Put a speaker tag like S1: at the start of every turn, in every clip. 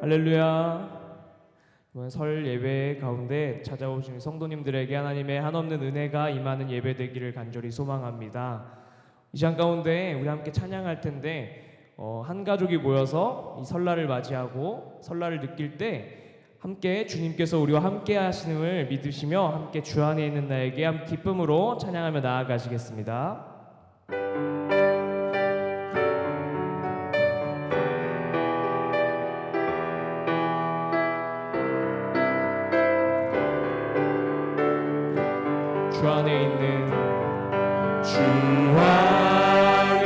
S1: 할렐루야. 이번 설 예배 가운데 찾아오신 성도님들에게 하나님의 한없는 은혜가 임하는 예배 되기를 간절히 소망합니다. 이 시간 가운데 우리 함께 찬양할 텐데 한 가족이 모여서 이 설날을 맞이하고 설날을 느낄 때 함께 주님께서 우리와 함께 하시는을 믿으시며 함께 주 안에 있는 나에게 기쁨으로 찬양하며 나아가시겠습니다. 주 안에 있는 주 안에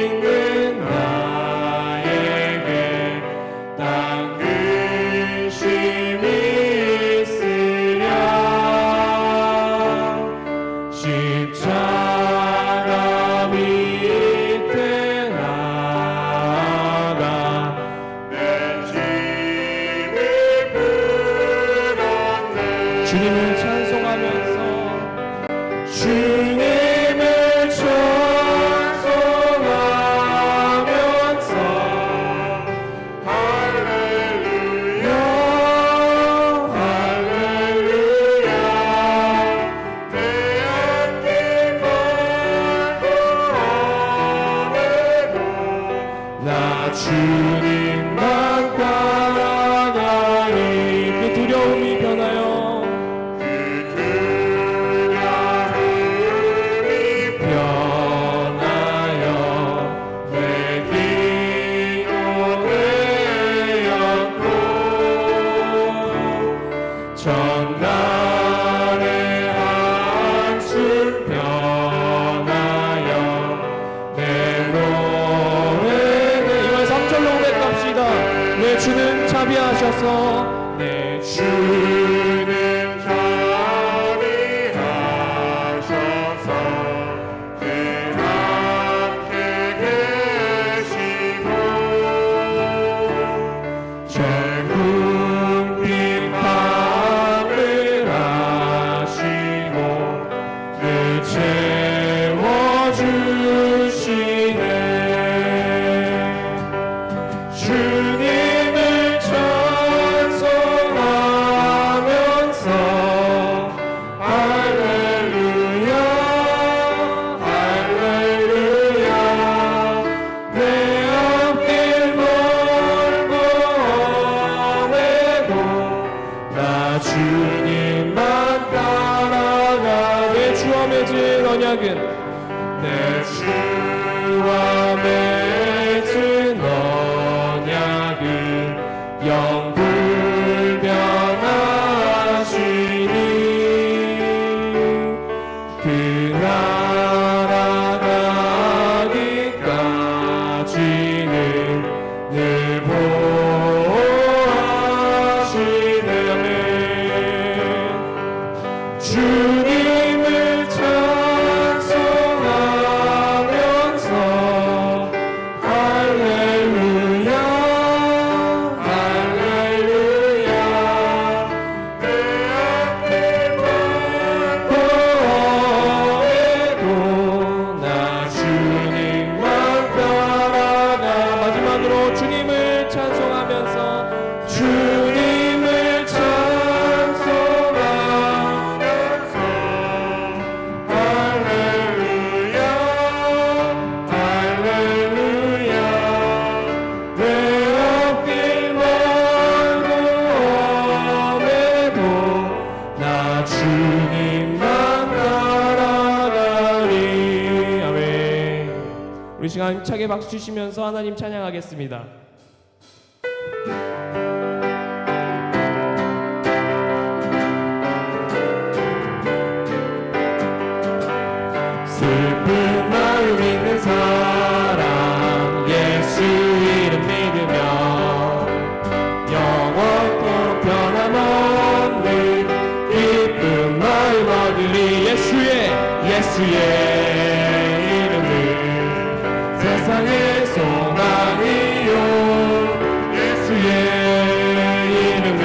S1: 있는 나에게 딱 근심이 있으랴 십자가 밑에 나아가 내 짐을 풀었네. 주님을 찬송하면서 주님을 찬송하면서 할렐루야 할렐루야 내 앞길 걸고 오래도 나 주님만 따라가리. 그 두려움이 변하여 전날의 한숨 변하여 내 노래를 이번 3절로 고백합시다. 내 주는 자비하셔서 내 주는 자비하셔서 늘 함께 계시고 젊은 채워주시네. 주님을 찬송하면서 할렐루야 할렐루야 내 앞길 멀고 오래도 나 주님만 따라가. 내 주와 맺은 언약은 내 주와 맺은 언약은 영불변하시니 그 나라 가기까지는 늘 보호하시네. 아멘. 주님을 찬송하면서 할렐루야 할렐루야 내 앞길 멀고 오래도 나 주님만 따라가. 마지막으로 주님을 찬송하면서 주님을 찬송하면서 할렐루야 할렐루야 내 앞길 멀고 오래도 나 주님만 따라가리. 아멘. 우리 시간 힘차게 박수 주시면서 하나님 찬양하겠습니다. 슬픈 마음 있는 사람 예수 이름 믿으며 영원토록 변함없는 기쁜 마음 얻으리. 예수의 이름은 세상의 소망이요 예수의 이름은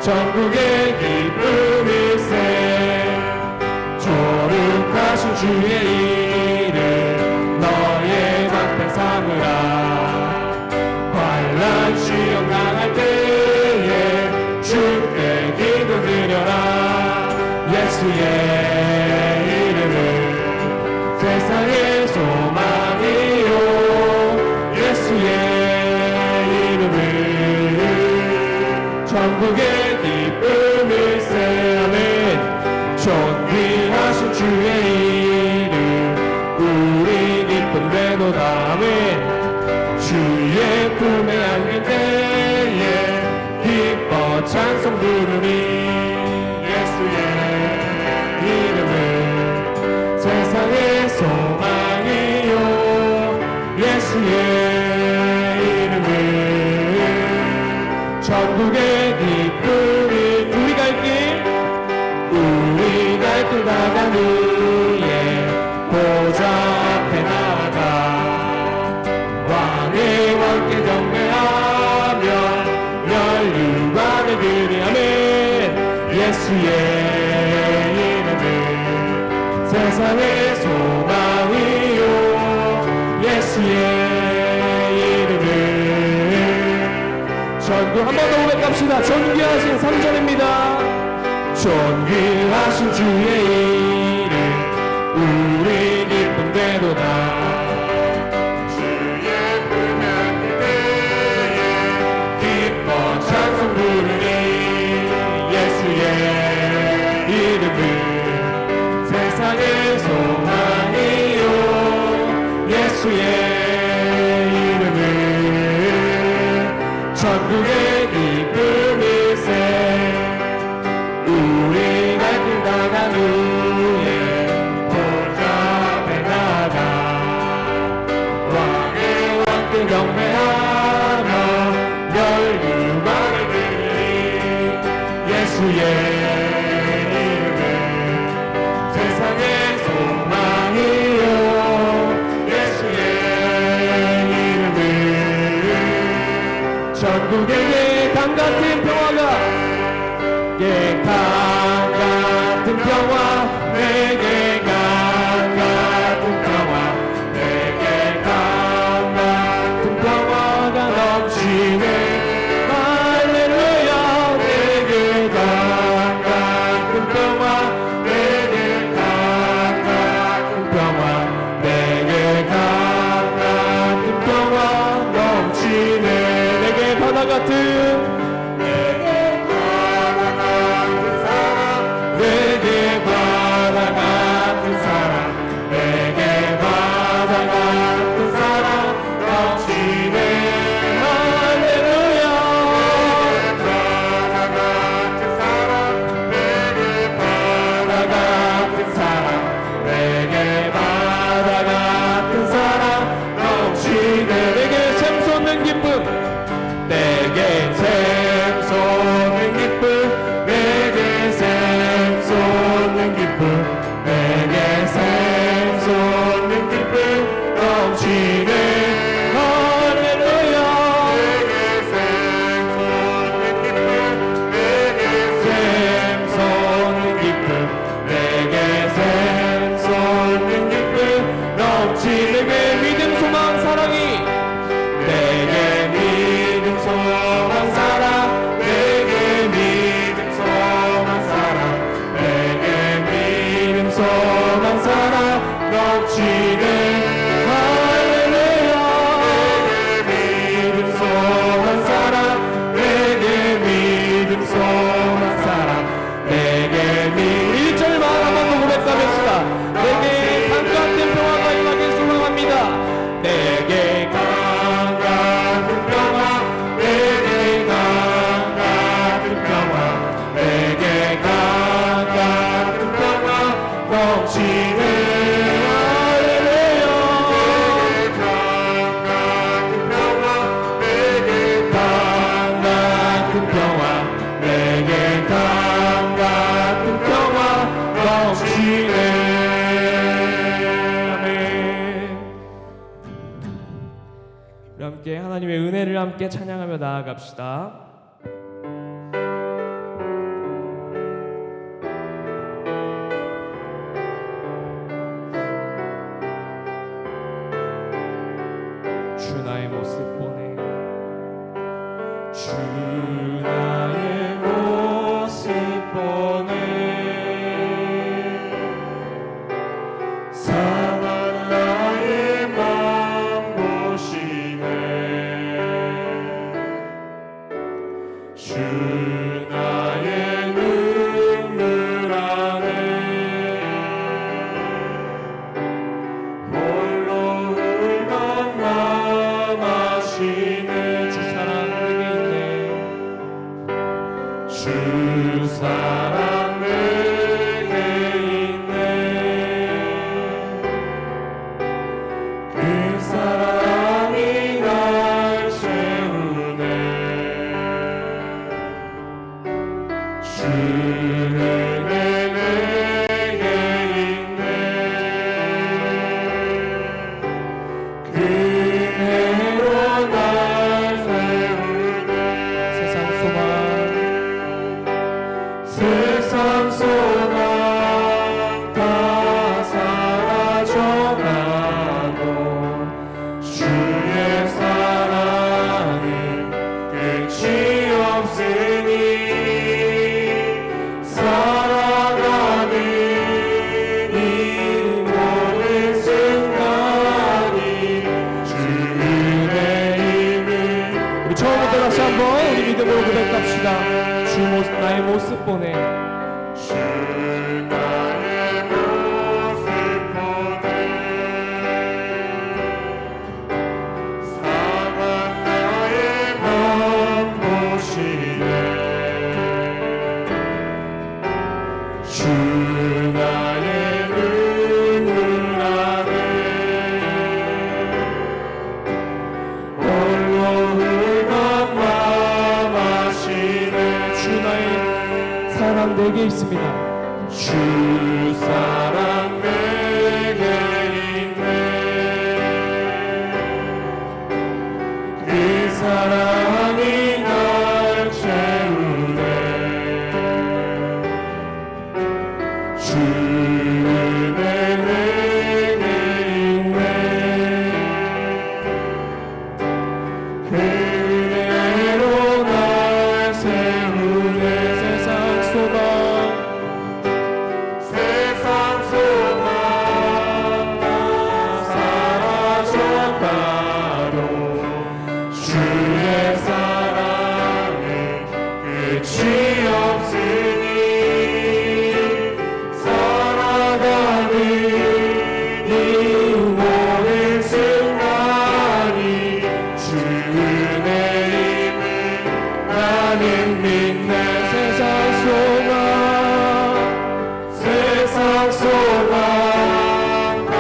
S1: 전국의 기쁨일세. 거룩하신 주의 이름 너의 방패 삼으라. 예수의 이름은 세상의 소망이요 예수의 이름은 전구 한 번 더 고백합시다. 존귀하신 3절입니다. 존귀하신 주의 이름 우리 기쁨되도다. 주의 불면길 때에 기뻐 찬송 부르니 예수의 이름은 세상의 소망이요 예수의 이름은 천국의 기쁨일세. 우리 갈길 나간 후에 보좌 앞에 나가 왕의 왕께 경배하며 열유망을 드리니 예수의 이름은 세상의 소망이요 예수의 이름은 전국에게 강같은 평화가 강 같은 평화 내게 강 같은 평화 내게 강 같은 평화가 넘치네 할렐루야. 내게 강 같은 평화 내게 강 같은 평화 내게 강 같은 평화 넘치네. 내게 바다 같은 내게 바다 같은 사랑 내게 바다 같은 사랑 넘치네 할렐루야. 바다 같은 사랑 내게 바다 같은 사랑 내게 바다 같은 사랑 넘치네. 내게 샘솟는 기쁨 내게 샘솟는 기쁨 내게 샘솟는 기쁨 내게 샘솟는 기쁨 넘치네 할렐루야. 내게 샘솟는 기쁨 내게 샘솟는 기쁨 내게 샘솟는 기쁨 넘치네. 내게 믿음 소망 사랑이 내게 믿음 소망 사랑 내게 믿음 소망 사랑 내게 믿음 소망 사랑 넘치네 할렐루야. 내게 믿음 소망 사랑 내게 믿음 소망 사랑 내게 믿음 1절만 한 번 더 고백합시다. 내게 강 같은 평화가 임하길 소망합니다. 내게 강 같은 평화 내게 강 같은 평화 내게 강 같은 평화 넘치네 할렐루야. 내게 강 같은 평화 내게 강 같은 평화 내게 강 같은 평화 넘치네. 아멘. 우리 함께 하나님의 은혜를 함께 찬양하며 나아갑시다. 주 나의 모습 보네 주 나의 모습 보네 사랑 나의 맘 보시네 주 나의 눈물 안에 홀로 흘던 맘 아시네. 주 사랑 내게 있네 다시 한번 우리 믿음으로 고백합시다. 주 나의 모습 보내.
S2: 주 나의 모습 보내 상한 나의 맘 보시네 주 나의 눈물 안에 홀로 훌만 마마시네
S1: 주 나의 사랑 내게 있습니다.
S2: 주 사랑 내게 있네 그 사랑이 날 채우네 주 은혜 내게 있네 그 은혜로 날 세우네 세상 소망 다 사라져가도 주의 사랑은 끝이 없으니 살아가는 이 모든 순간이 주 은혜임을 나는 믿네 세상 소망 다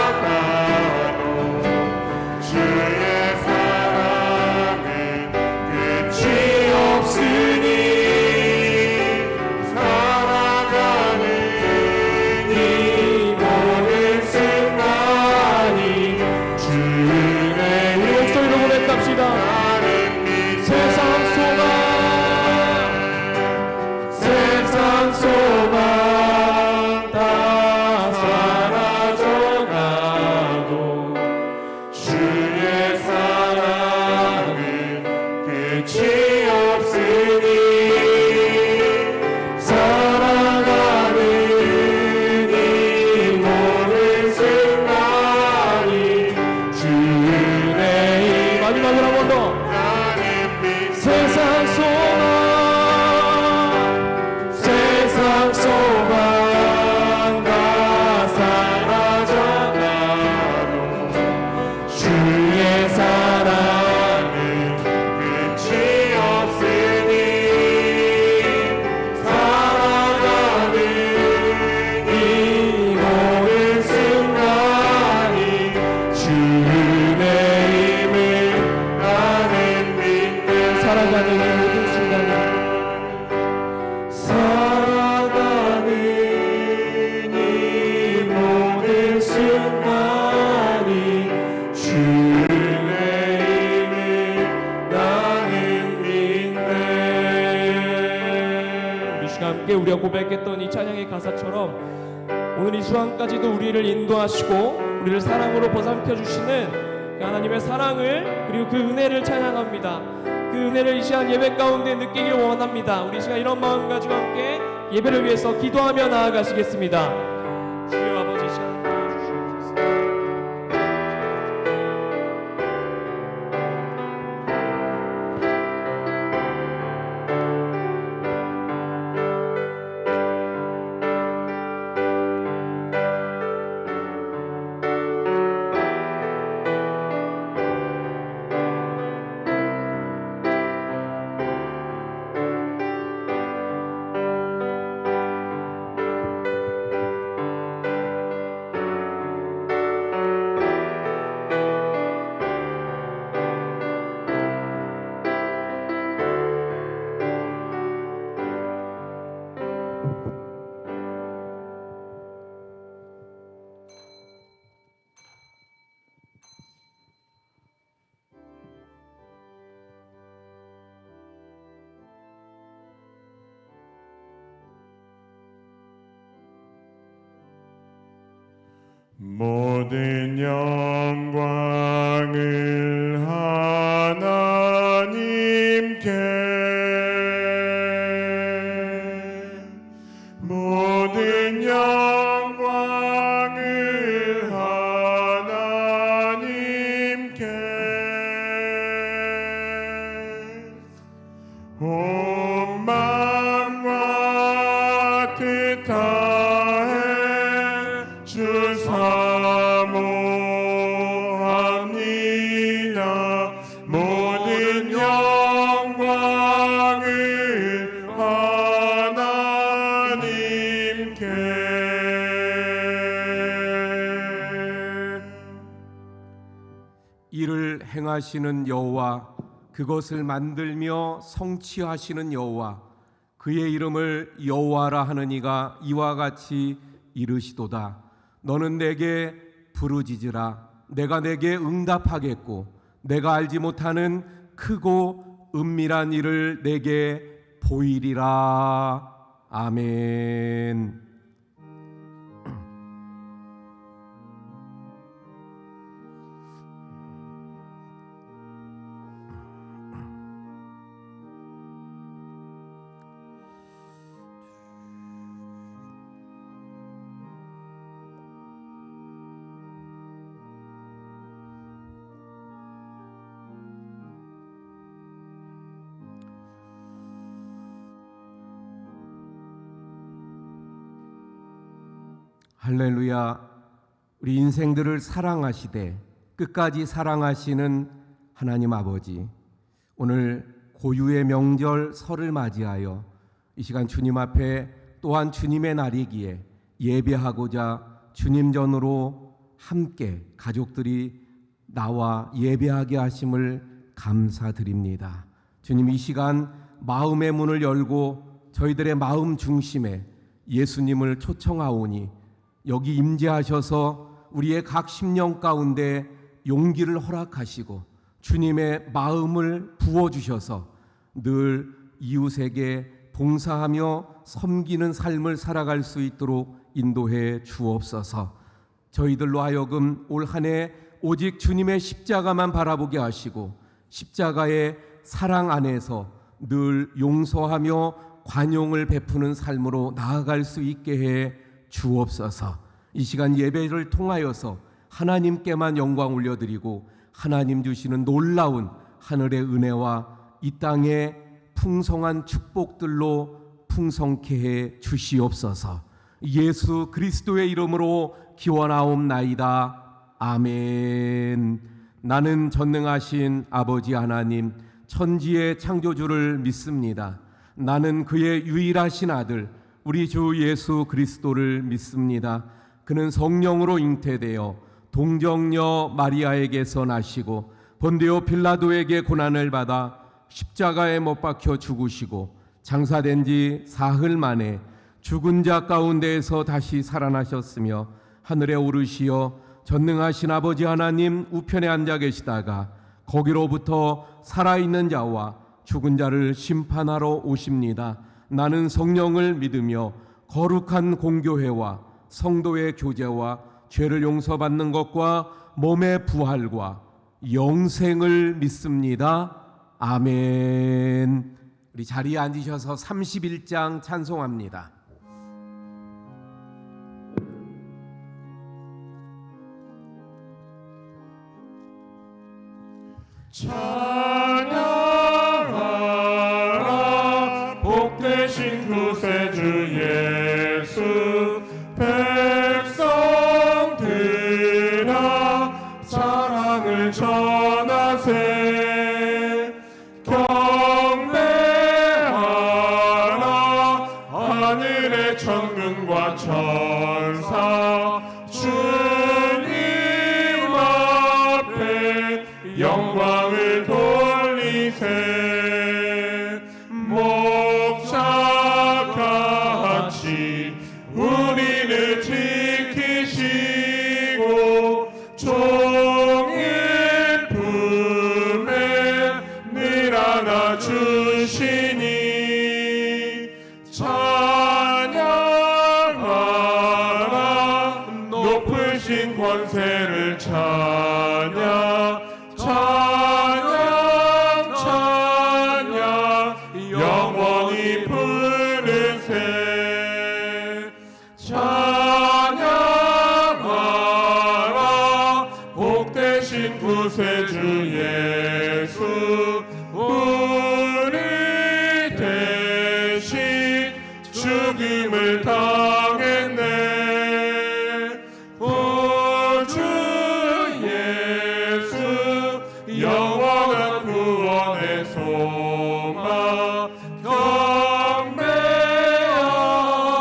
S2: 사라져가도 주의 사랑은 끝이 없으니 살아가는 이 모든 순간이 주 은혜의
S1: 목소리로 고백합시다. 세상
S2: 소망 다 사라져가도 주의 사랑은 끝이 없으니 살아가는 이 모든 순간이 주 은혜의
S1: 마지막으로 한 번 더. 세상
S2: 소망 다 사라져가도 주의 사랑은 끝이 없으니 살아가는 이 모든 순간이 주 은혜임을 나는 믿네
S1: 살아가는 이 모든 순간이
S2: 살아가는 이 모든 순간이 주 은혜임을 나는 믿네
S1: 우리 시간 함께 우리가 고백했던 이 찬양의 가사처럼 오늘 이 순간까지도 우리를 인도하시고 우리를 사랑으로 보살펴 주시는 그 하나님의 사랑을 그리고 그 은혜를 찬양합니다. 그 은혜를 이 시간 예배 가운데 느끼길 원합니다. 우리 이 시간 이런 마음 가지고 함께 예배를 위해서 기도하며 나아가시겠습니다. 주여 아버지 이 시간 도와주시옵소서.
S2: 모든 영광을 하나님께 모든 영광을 하나님께
S3: 이를 행하시는 여호와, 그것을 만들며 성취하시는 여호와, 그의 이름을 여호와라 하는 이가 이와 같이 이르시도다. 너는 내게 부르짖으라. 내가 내게 응답하겠고 내가 알지 못하는 크고 은밀한 일을 내게 보이리라. 아멘. 할렐루야. 우리 인생들을 사랑하시되 끝까지 사랑하시는 하나님 아버지, 오늘 고유의 명절 설을 맞이하여 이 시간 주님 앞에 또한 주님의 날이기에 예배하고자 주님 전으로 함께 가족들이 나와 예배하게 하심을 감사드립니다. 주님, 이 시간 마음의 문을 열고 저희들의 마음 중심에 예수님을 초청하오니 여기 임재하셔서 우리의 각 심령 가운데 용기를 허락하시고 주님의 마음을 부어주셔서 늘 이웃에게 봉사하며 섬기는 삶을 살아갈 수 있도록 인도해 주옵소서. 저희들로 하여금 올 한 해 오직 주님의 십자가만 바라보게 하시고 십자가의 사랑 안에서 늘 용서하며 관용을 베푸는 삶으로 나아갈 수 있게 해 주옵소서. 이 시간 예배를 통하여서 하나님께만 영광 올려드리고 하나님 주시는 놀라운 하늘의 은혜와 이 땅의 풍성한 축복들로 풍성케 해 주시옵소서. 예수 그리스도의 이름으로 기원하옵나이다. 아멘. 나는 전능하신 아버지 하나님, 천지의 창조주를 믿습니다. 나는 그의 유일하신 아들 우리 주 예수 그리스도를 믿습니다. 그는 성령으로 잉태되어 동정녀 마리아에게서 나시고 본디오 빌라도에게 고난을 받아 십자가에 못 박혀 죽으시고 장사된 지 사흘 만에 죽은 자 가운데에서 다시 살아나셨으며 하늘에 오르시어 전능하신 아버지 하나님 우편에 앉아 계시다가 거기로부터 살아있는 자와 죽은 자를 심판하러 오십니다. 나는 성령을 믿으며 거룩한 공교회와 성도의 교제와 죄를 용서받는 것과 몸의 부활과 영생을 믿습니다. 아멘. 우리 자리에 앉으셔서 31장 찬송합니다.
S2: 찬양하라 복되신 구세주 예수, 백성들아 사랑을 전하세. 경배하라 하늘의 천군과 천사, 주님 앞에 영광을 돌리세. 목자같이 우리를 지키시고 종일 품에 늘 안아주시니 찬양하라 높으신 권세를 찬양 찬양 찬양 영원히 부르세. 찬양하라 복되신 구세주 예수, 우리 대신 죽임을 당했네. 구주 예수 영원한 구원의 소망,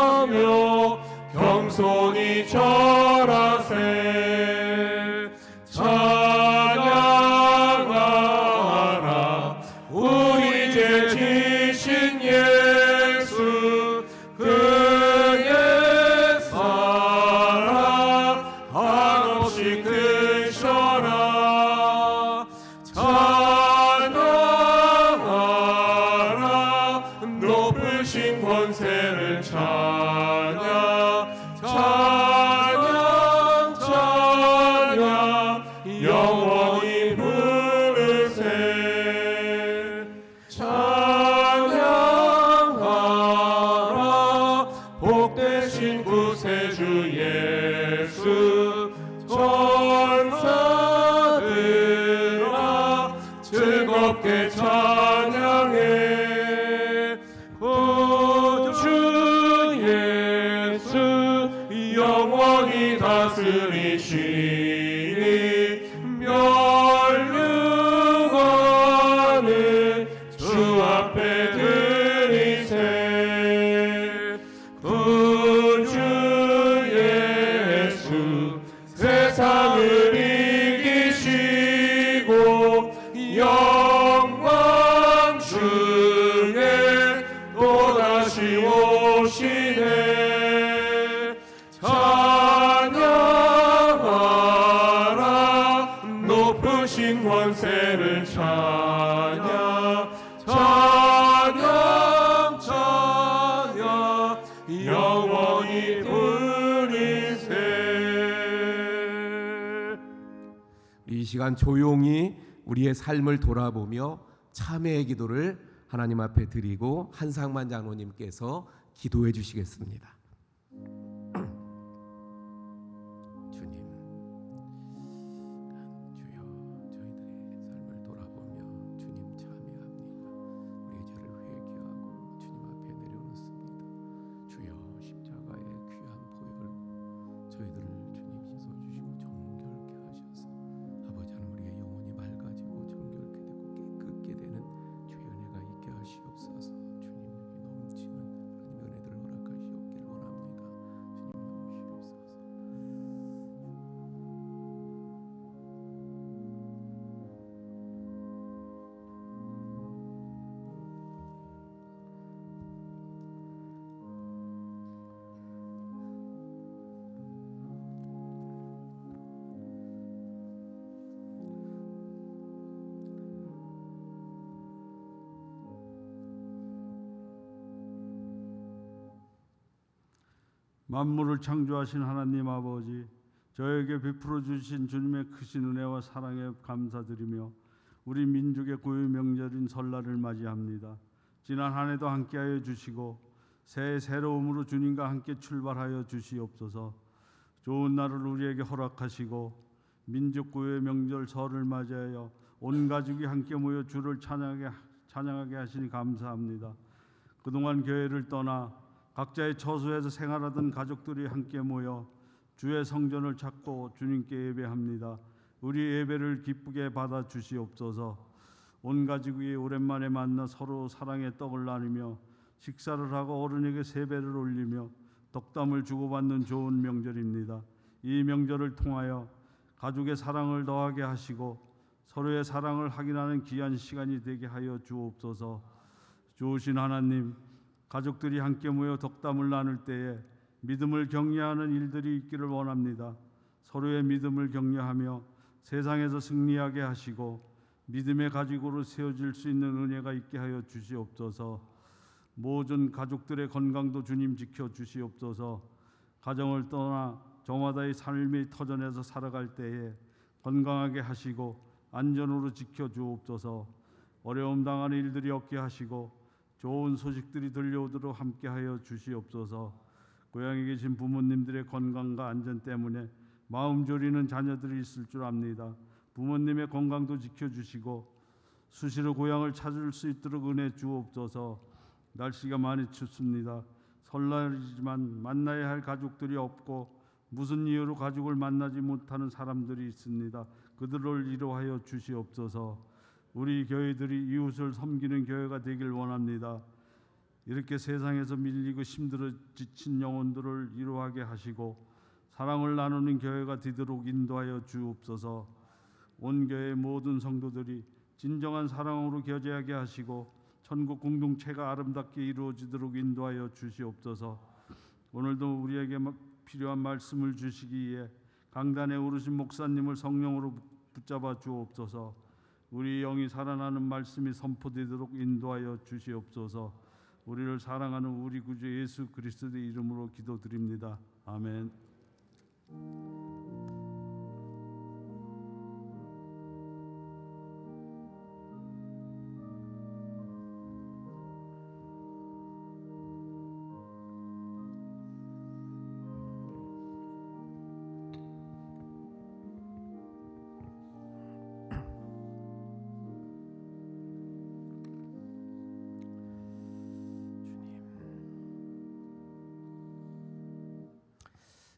S2: 경배하며 겸손히 절하세. 찬양 즐겁게 찬양해. 주 예수 영원히 다스리시니 멸류관을 주 앞에 드리세. 구주 예수 세상을 이기시고 영광 중에 또다시 오시네. 찬양하라 높으신 권세를 찬양 찬양 찬양 영원히 부르세.
S3: 이 시간 조용히 우리의 삶을 돌아보며 참회의 기도를 하나님 앞에 드리고 한상만 장로님께서 기도해 주시겠습니다. 주님, 주여 저희들의 삶을 돌아보며 주님 참회합니다. 우리의 죄를 회개하고 주님 앞에 내려놓습니다. 주여 십자가의 귀한 보혈 저희들을 주님 씻어주시고 정결케 하셔서 아버지 하나님 우리의 영혼이 맑아지고 정결케 되고 깨끗게 되는 주의 은혜가 있게 하시옵소서. 주님 넘치는 하나님의 은혜들을 허락하시옵기를 원합니다. 주님 넘치옵소서.
S4: 만물을 창조하신 하나님 아버지, 저에게 베풀어 주신 주님의 크신 은혜와 사랑에 감사드리며 우리 민족의 고유 명절인 설날을 맞이합니다. 지난 한 해도 함께하여 주시고 새해 새로움으로 주님과 함께 출발하여 주시옵소서. 좋은 날을 우리에게 허락하시고 민족 고유의 명절 설을 맞이하여 온 가족이 함께 모여 주를 찬양하게 하시니 감사합니다. 그동안 교회를 떠나 각자의 처소에서 생활하던 가족들이 함께 모여 주의 성전을 찾고 주님께 예배합니다. 우리 예배를 기쁘게 받아 주시옵소서. 온 가족이 오랜만에 만나 서로 사랑의 떡을 나누며 식사를 하고 어른에게 세배를 올리며 덕담을 주고받는 좋은 명절입니다. 이 명절을 통하여 가족의 사랑을 더하게 하시고 서로의 사랑을 확인하는 귀한 시간이 되게 하여 주옵소서. 좋으신 하나님, 가족들이 함께 모여 덕담을 나눌 때에 믿음을 격려하는 일들이 있기를 원합니다. 서로의 믿음을 격려하며 세상에서 승리하게 하시고 믿음의 가죽으로 세워질 수 있는 은혜가 있게 하여 주시옵소서. 모든 가족들의 건강도 주님 지켜 주시옵소서. 가정을 떠나 저마다의 삶의 터전에서 살아갈 때에 건강하게 하시고 안전으로 지켜 주옵소서. 어려움 당하는 일들이 없게 하시고 좋은 소식들이 들려오도록 함께하여 주시옵소서. 고향에 계신 부모님들의 건강과 안전 때문에 마음 졸이는 자녀들이 있을 줄 압니다. 부모님의 건강도 지켜주시고 수시로 고향을 찾을 수 있도록 은혜 주옵소서. 날씨가 많이 춥습니다. 설날이지만 만나야 할 가족들이 없고 무슨 이유로 가족을 만나지 못하는 사람들이 있습니다. 그들을 위로하여 주시옵소서. 우리 교회들이 이웃을 섬기는 교회가 되길 원합니다. 이렇게 세상에서 밀리고 힘들어 지친 영혼들을 위로하게 하시고 사랑을 나누는 교회가 되도록 인도하여 주옵소서. 온 교회의 모든 성도들이 진정한 사랑으로 교제하게 하시고 천국 공동체가 아름답게 이루어지도록 인도하여 주시옵소서. 오늘도 우리에게 필요한 말씀을 주시기에 강단에 오르신 목사님을 성령으로 붙잡아 주옵소서. 우리 영이 살아나는 말씀이 선포되도록 인도하여 주시옵소서. 우리를 사랑하는 우리 구주 예수 그리스도의 이름으로 기도드립니다. 아멘.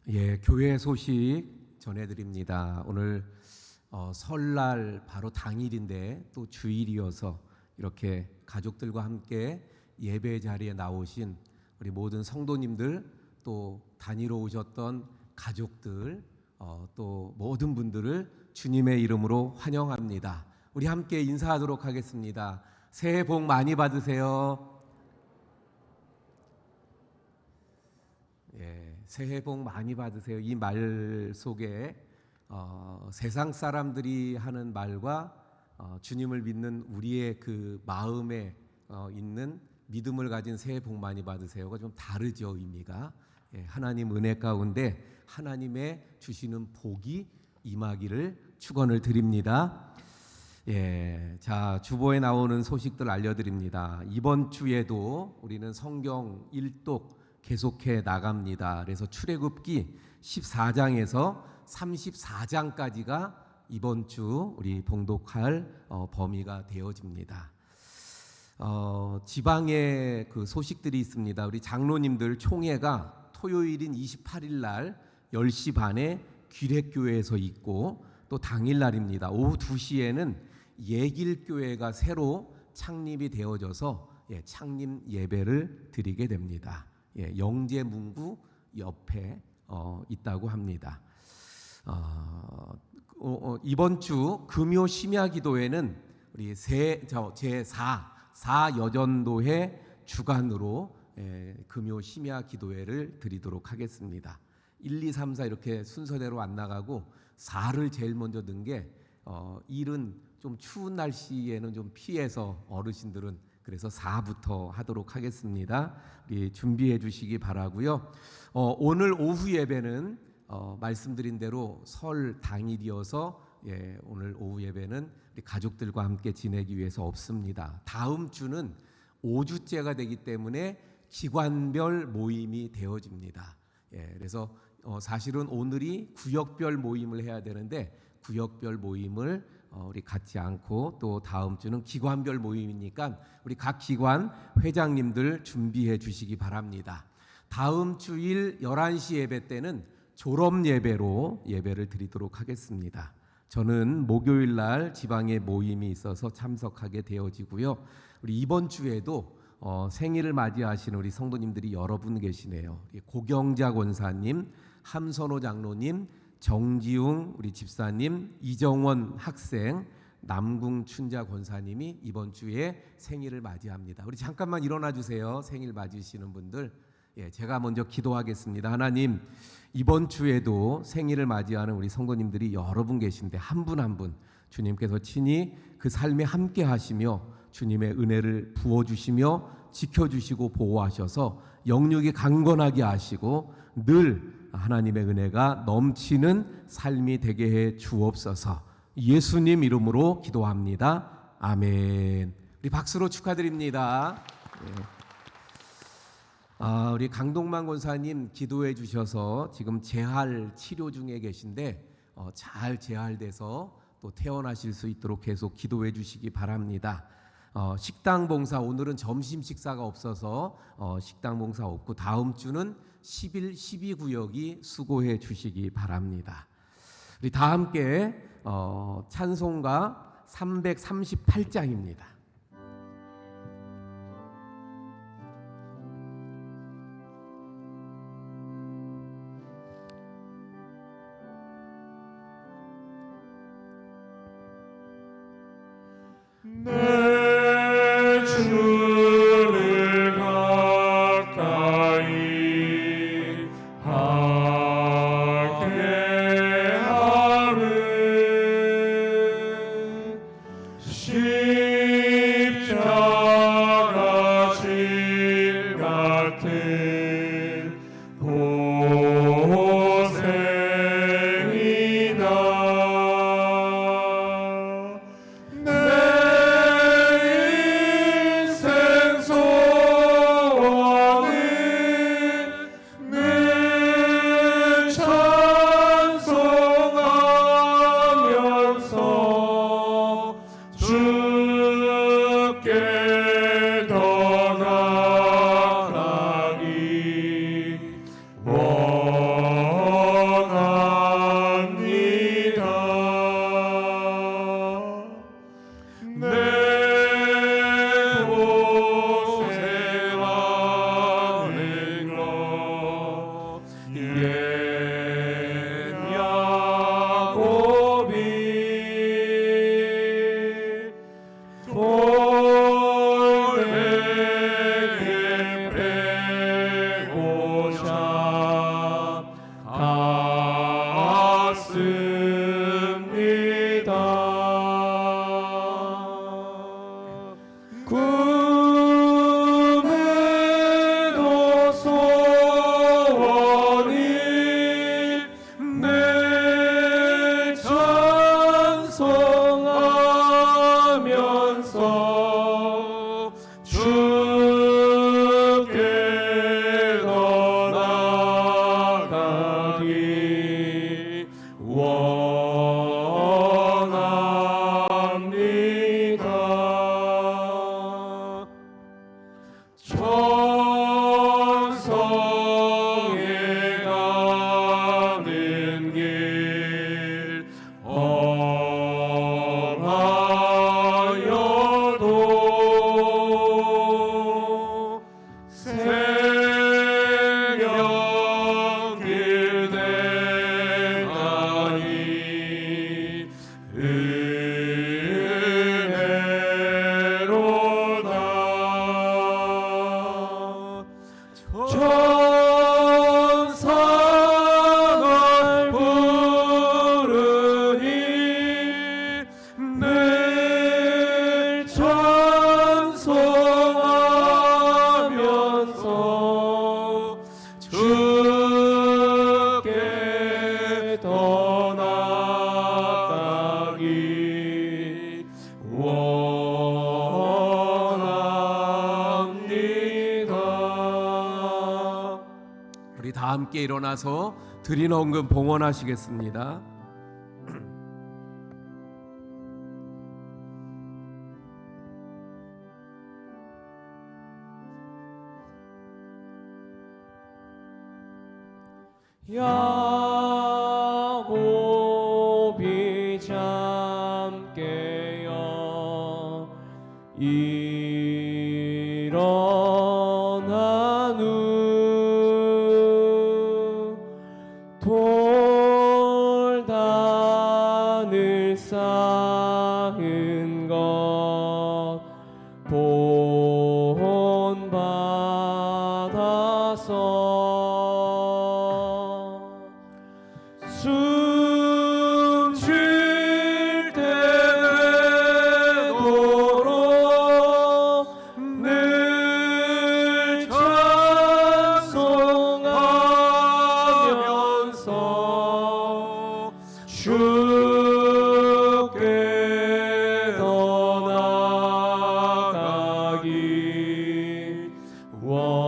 S3: 예, 교회 소식 전해드립니다. 오늘 설날 바로 당일인데 또 주일이어서 이렇게 가족들과 함께 예배 자리에 나오신 우리 모든 성도님들, 또 다니러 오셨던 가족들, 또 모든 분들을 주님의 이름으로 환영합니다. 우리 함께 인사하도록 하겠습니다. 새해 복 많이 받으세요. 예, 새해 복 많이 받으세요. 이 말 속에 세상 사람들이 하는 말과 주님을 믿는 우리의 그 마음에 있는 믿음을 가진 새해 복 많이 받으세요가 좀 다르죠, 의미가. 예, 하나님 은혜 가운데 하나님의 주시는 복이 임하기를 축원을 드립니다. 예, 자, 주보에 나오는 소식들 알려드립니다. 이번 주에도 우리는 성경 일독 계속해 나갑니다. 그래서 출애굽기 14장에서 34장까지가 이번 주 우리 봉독할 범위가 되어집니다. 지방에 그 소식들이 있습니다. 우리 장로님들 총회가 토요일인 28일 날 10시 반에 귀례교회에서 있고, 또 당일 날입니다. 오후 2시에는 예길교회가 새로 창립이 되어져서 창립 예배를 드리게 됩니다. 영재문구 옆에 있다고 합니다. 이번 주 금요 심야 기도회는 우리 제4 여전도회 주간으로 금요 심야 기도회를 드리도록 하겠습니다. 1, 2, 3, 4 이렇게 순서대로 안 나가고 4를 제일 먼저 든 게 1은 좀 추운 날씨에는 좀 피해서 어르신들은 그래서 4부터 하도록 하겠습니다. 우리 준비해 주시기 바라고요. 오늘 오후 예배는 말씀드린 대로 설 당일이어서 오늘 오후 예배는 우리 가족들과 함께 지내기 위해서 없습니다. 다음 주는 5주째가 되기 때문에 기관별 모임이 되어집니다. 그래서 사실은 오늘이 구역별 모임을 해야 되는데 구역별 모임을 우리 갖지 않고, 또 다음 주는 기관별 모임이니까 우리 각 기관 회장님들 준비해 주시기 바랍니다. 다음 주일 11시 예배 때는 졸업 예배로 예배를 드리도록 하겠습니다. 저는 목요일 날 지방에 모임이 있어서 참석하게 되어지고요. 우리 이번 주에도 생일을 맞이하시는 우리 성도님들이 여러 분 계시네요. 고경자 권사님, 함선호 장로님, 정지웅 우리 집사님, 이정원 학생, 남궁 춘자 권사님이 이번 주에 생일을 맞이합니다. 우리 잠깐만 일어나 주세요. 생일 맞으시는 분들. 제가 먼저 기도하겠습니다. 하나님, 이번 주에도 생일을 맞이하는 우리 성도님들이 여러 분 계신데 한 분 한 분 주님께서 친히 그 삶에 함께 하시며 주님의 은혜를 부어주시며 지켜주시고 보호하셔서 영육이 강건하게 하시고 늘 하나님의 은혜가 넘치는 삶이 되게 해 주옵소서. 예수님 이름으로 기도합니다. 아멘. 우리 박수로 축하드립니다. 우리 강동만 권사님 기도해 주셔서 지금 재활 치료 중에 계신데 잘 재활돼서 또 퇴원하실 수 있도록 계속 기도해 주시기 바랍니다. 식당 봉사, 오늘은 점심 식사가 없어서 식당 봉사 없고 다음 주는 11, 12구역이 수고해 주시기 바랍니다. 우리 다 함께 찬송가 338장입니다.
S2: 내 주를 가까이 하게 하는 십자가 진 같은 고생이다. 내 내 고생하는 것 옛 야곱이 돌 내게 빼고자 갔습니다. 꿈에도 소원이 늘 찬송하면서 주께 더 나아가기 원합니다. 천성에 가는 길 험하여도 생명길 대가니 은혜로다. 천사가 부르니 늘 찬송하면서 주께 더 나아가기 원합니다.
S3: 우리 다 함께 일어나서 드린 헌금 봉헌하시겠습니다.
S1: 야곱이 잠깨어 일어난 후 돌단을 쌓은 것 본받아서 숨 쉴 때 되도록 늘 찬송하면서 주께 더 나아가기 원합니다.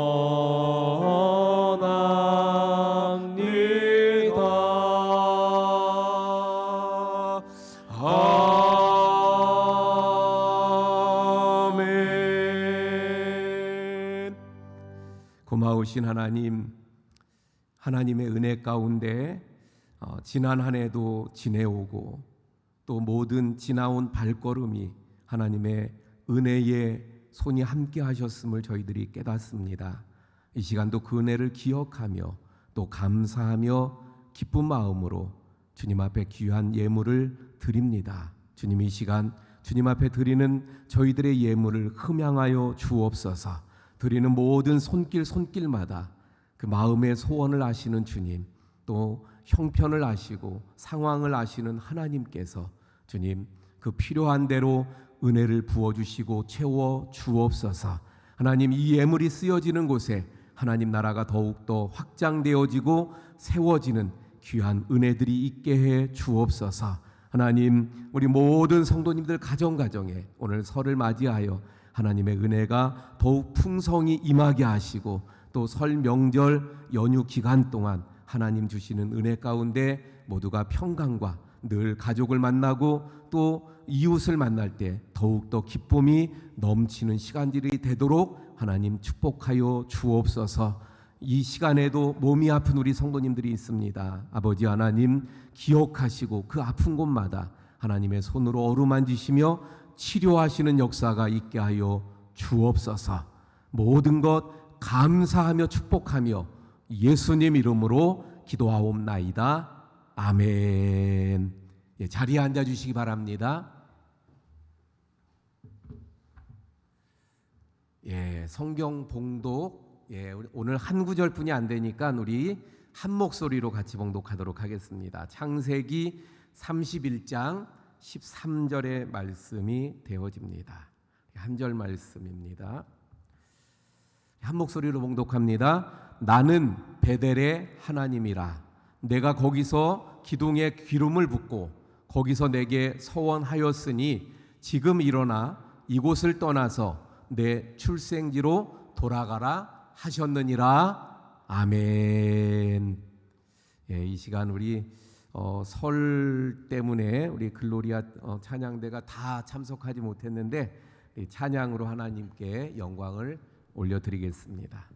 S3: 아멘. 고마우신 하나님, 하나님의 은혜 가운데 지난 한 해도 지내오고 또 모든 지나온 발걸음이 하나님의 은혜의 손이 함께 하셨음을 저희들이 깨닫습니다. 이 시간도 그 은혜를 기억하며 또 감사하며 기쁜 마음으로 주님 앞에 귀한 예물을 드립니다. 주님, 이 시간 주님 앞에 드리는 저희들의 예물을 흠양하여 주옵소서. 드리는 모든 손길마다 그 마음의 소원을 아시는 주님, 또 형편을 아시고 상황을 아시는 하나님께서 주님 그 필요한 대로 은혜를 부어주시고 채워 주옵소서. 하나님, 이 예물이 쓰여지는 곳에 하나님 나라가 더욱더 확장되어지고 세워지는 귀한 은혜들이 있게 해 주옵소서. 하나님, 우리 모든 성도님들 가정가정에 오늘 설을 맞이하여 하나님의 은혜가 더욱 풍성히 임하게 하시고 또 설 명절 연휴 기간 동안 하나님 주시는 은혜 가운데 모두가 평강과 늘 가족을 만나고 또 이웃을 만날 때 더욱더 기쁨이 넘치는 시간들이 되도록 하나님 축복하여 주옵소서. 이 시간에도 몸이 아픈 우리 성도님들이 있습니다. 아버지 하나님 기억하시고 그 아픈 곳마다 하나님의 손으로 어루만지시며 치료하시는 역사가 있게 하여 주옵소서. 모든 것 감사하며 축복하며 예수님 이름으로 기도하옵나이다. 아멘. 예, 자리에 앉아 주시기 바랍니다. 예, 성경 봉독, 오늘 한 구절뿐이 안 되니까 우리 한 목소리로 같이 봉독하도록 하겠습니다. 창세기 31장 13절의 말씀이 되어집니다. 한 절 말씀입니다. 한 목소리로 봉독합니다. 나는 베델의 하나님이라. 내가 거기서 기둥에 기름을 붓고 거기서 내게 서원하였으니 지금 일어나 이곳을 떠나서 내 출생지로 돌아가라 하셨느니라. 아멘. 예, 이 시간 우리 설 때문에 우리 글로리아 찬양대가 다 참석하지 못했는데 찬양으로 하나님께 영광을 올려드리겠습니다.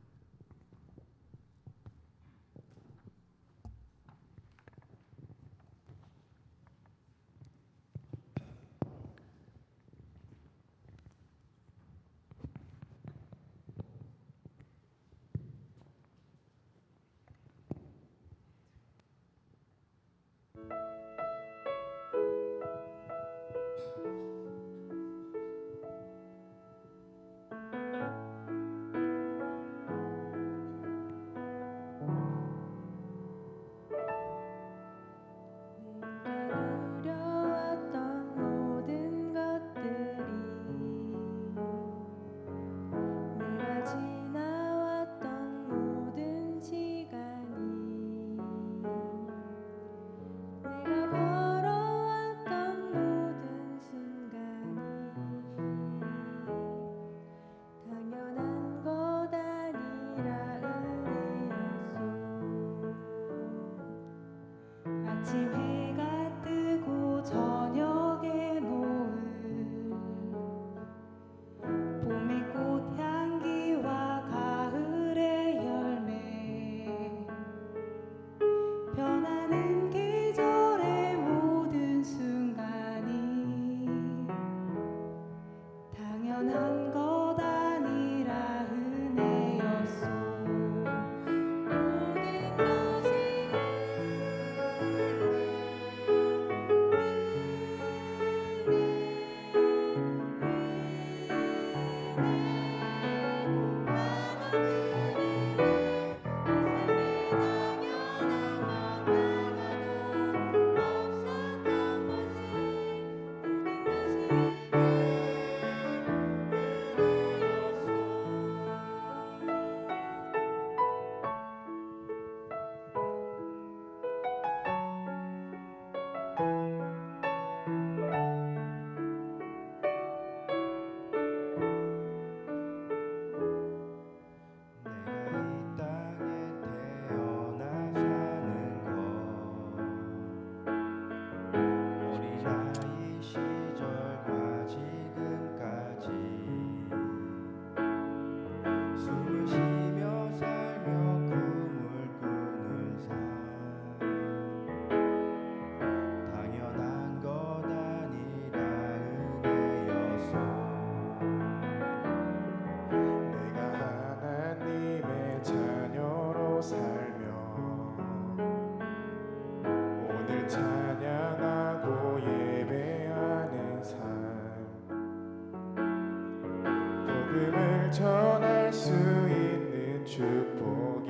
S2: 전할 수 있는 축복이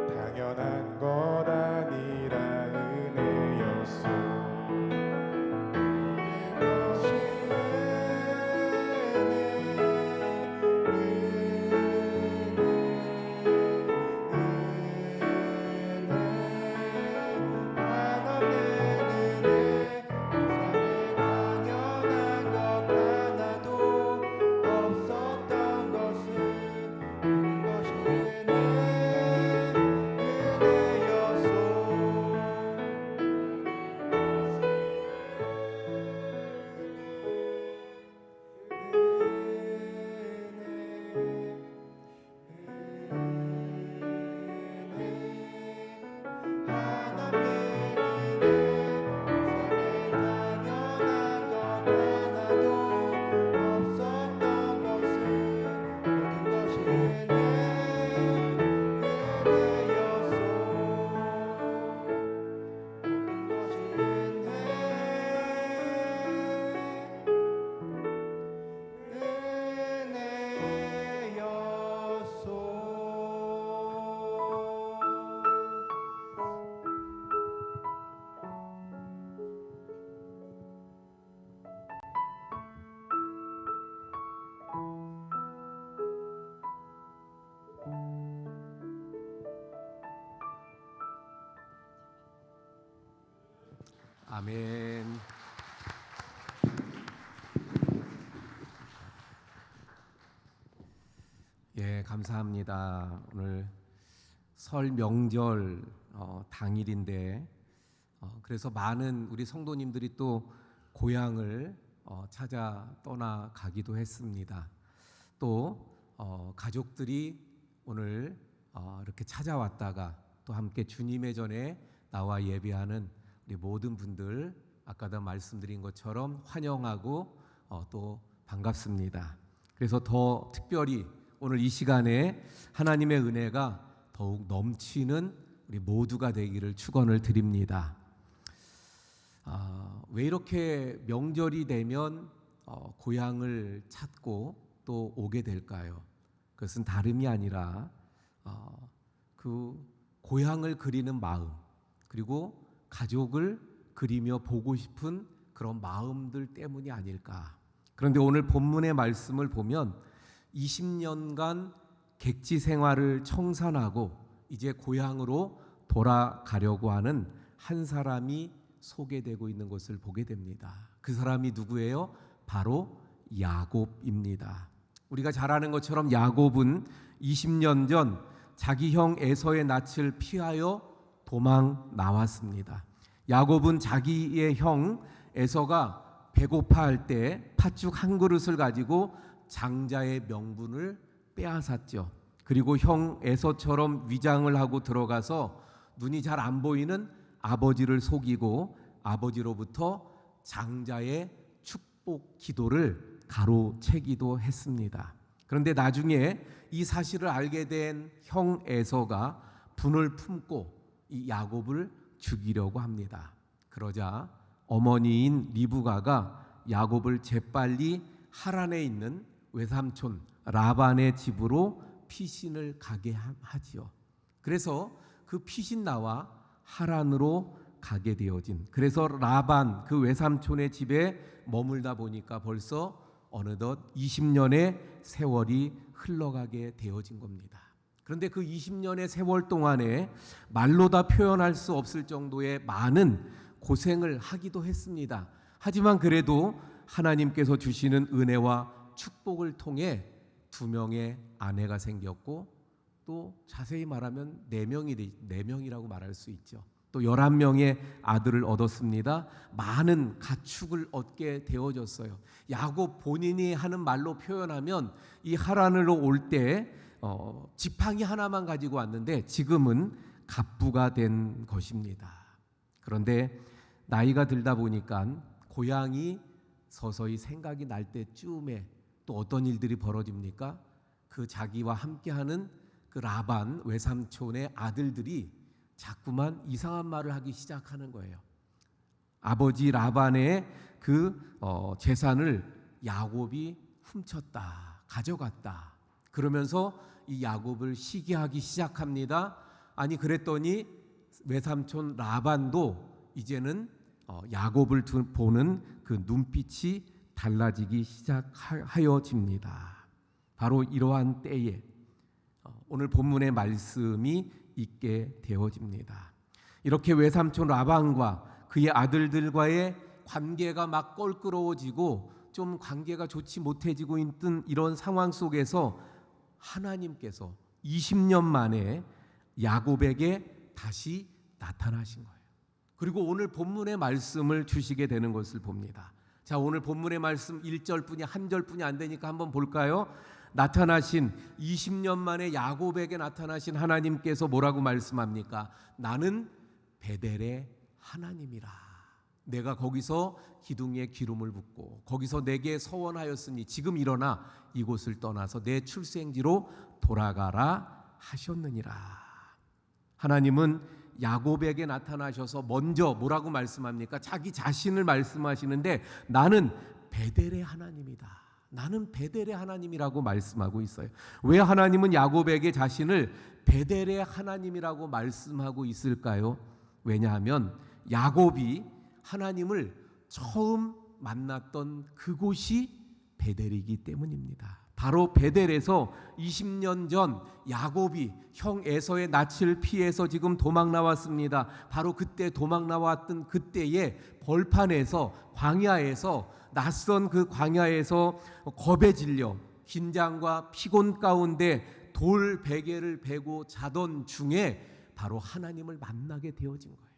S2: 당연한 것 아니라 은혜였소. 없어
S3: 아멘. 예, 감사합니다. 오늘 설 명절 당일인데 그래서 많은 우리 성도님들이 또 고향을 찾아 떠나가기도 했습니다. 또 가족들이 오늘 이렇게 찾아왔다가 또 함께 주님의 전에 나와 예배하는 우리 모든 분들 아까도 말씀드린 것처럼 환영하고 또 반갑습니다. 그래서 더 특별히 오늘 이 시간에 하나님의 은혜가 더욱 넘치는 우리 모두가 되기를 축원을 드립니다. 왜 이렇게 명절이 되면 고향을 찾고 또 오게 될까요? 그것은 다름이 아니라 그 고향을 그리는 마음, 그리고 가족을 그리며 보고 싶은 그런 마음들 때문이 아닐까. 그런데 오늘 본문의 말씀을 보면 20년간 객지 생활을 청산하고 이제 고향으로 돌아가려고 하는 한 사람이 소개되고 있는 것을 보게 됩니다. 그 사람이 누구예요? 바로 야곱입니다. 우리가 잘 아는 것처럼 야곱은 20년 전 자기 형 에서의 낯을 피하여 도망 나왔습니다. 야곱은 자기의 형 에서가 배고파할 때 팥죽 한 그릇을 가지고 장자의 명분을 빼앗았죠. 그리고 형 에서처럼 위장을 하고 들어가서 눈이 잘 안 보이는 아버지를 속이고 아버지로부터 장자의 축복 기도를 가로채기도 했습니다. 그런데 나중에 이 사실을 알게 된 형 에서가 분을 품고 이 야곱을 죽이려고 합니다. 그러자 어머니인 리브가가 야곱을 재빨리 하란에 있는 외삼촌 라반의 집으로 피신을 가게 하지요. 그래서 그 피신 나와 하란으로 가게 되어진, 그래서 라반 그 외삼촌의 집에 머물다 보니까 벌써 어느덧 20년의 세월이 흘러가게 되어진 겁니다. 그런데 그 20년의 세월 동안에 말로 다 표현할 수 없을 정도의 많은 고생을 하기도 했습니다. 하지만 그래도 하나님께서 주시는 은혜와 축복을 통해 2명의 아내가 생겼고, 또 자세히 말하면 4명이라고 말할 수 있죠. 또 11명의 아들을 얻었습니다. 많은 가축을 얻게 되어졌어요. 야곱 본인이 하는 말로 표현하면 이 하란으로 올 때 지팡이 하나만 가지고 왔는데 지금은 갑부가 된 것입니다. 그런데 나이가 들다 보니까 고향이 서서히 생각이 날 때쯤에 또 어떤 일들이 벌어집니까? 그 자기와 함께하는 그 라반 외삼촌의 아들들이 자꾸만 이상한 말을 하기 시작하는 거예요. 아버지 라반의 그 재산을 야곱이 훔쳤다, 가져갔다. 그러면서 이 야곱을 시기하기 시작합니다. 아니 그랬더니 외삼촌 라반도 이제는 야곱을 보는 그 눈빛이 달라지기 시작하여집니다. 바로 이러한 때에 오늘 본문의 말씀이 있게 되어집니다. 이렇게 외삼촌 라반과 그의 아들들과의 관계가 막 껄끄러워지고 좀 관계가 좋지 못해지고 있던 이런 상황 속에서 하나님께서 20년 만에 야곱에게 다시 나타나신 거예요. 그리고 오늘 본문의 말씀을 주시게 되는 것을 봅니다. 자, 오늘 본문의 말씀 1절뿐이 한 절뿐이 안 되니까 한번 볼까요? 나타나신 20년 만에 야곱에게 나타나신 하나님께서 뭐라고 말씀합니까? 나는 베델의 하나님이라. 내가 거기서 기둥에 기름을 붓고 거기서 내게 서원하였으니 지금 일어나 이곳을 떠나서 내 출생지로 돌아가라 하셨느니라. 하나님은 야곱에게 나타나셔서 먼저 뭐라고 말씀합니까? 자기 자신을 말씀하시는데 나는 베델의 하나님이다. 나는 베델의 하나님이라고 말씀하고 있어요. 왜 하나님은 야곱에게 자신을 베델의 하나님이라고 말씀하고 있을까요? 왜냐하면 야곱이 하나님을 처음 만났던 그곳이 베델이기 때문입니다. 바로 베델에서 20년 전 야곱이 형 에서의 낯을 피해서 지금 도망 나왔습니다. 바로 그때 도망 나왔던 그때의 벌판에서, 광야에서, 낯선 그 광야에서 겁에 질려 긴장과 피곤 가운데 돌 베개를 베고 자던 중에 바로 하나님을 만나게 되어진 거예요.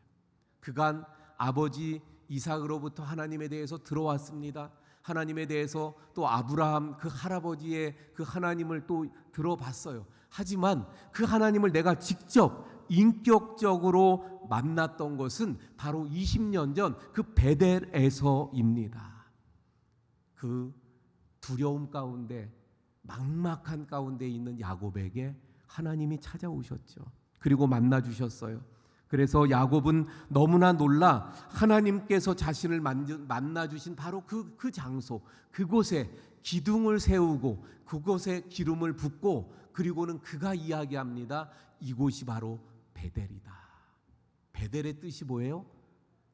S3: 그간 아버지 이삭으로부터 하나님에 대해서 들어왔습니다. 하나님에 대해서 또 아브라함 그 할아버지의 그 하나님을 또 들어봤어요. 하지만 그 하나님을 내가 직접 인격적으로 만났던 것은 바로 20년 전 그 베델에서입니다. 그 두려움 가운데, 막막한 가운데 있는 야곱에게 하나님이 찾아오셨죠. 그리고 만나 주셨어요. 그래서 야곱은 너무나 놀라 하나님께서 자신을 만나 주신 바로 그 장소, 그곳에 기둥을 세우고 그곳에 기름을 붓고, 그리고는 그가 이야기합니다. 이곳이 바로 베델이다. 베델의 뜻이 뭐예요?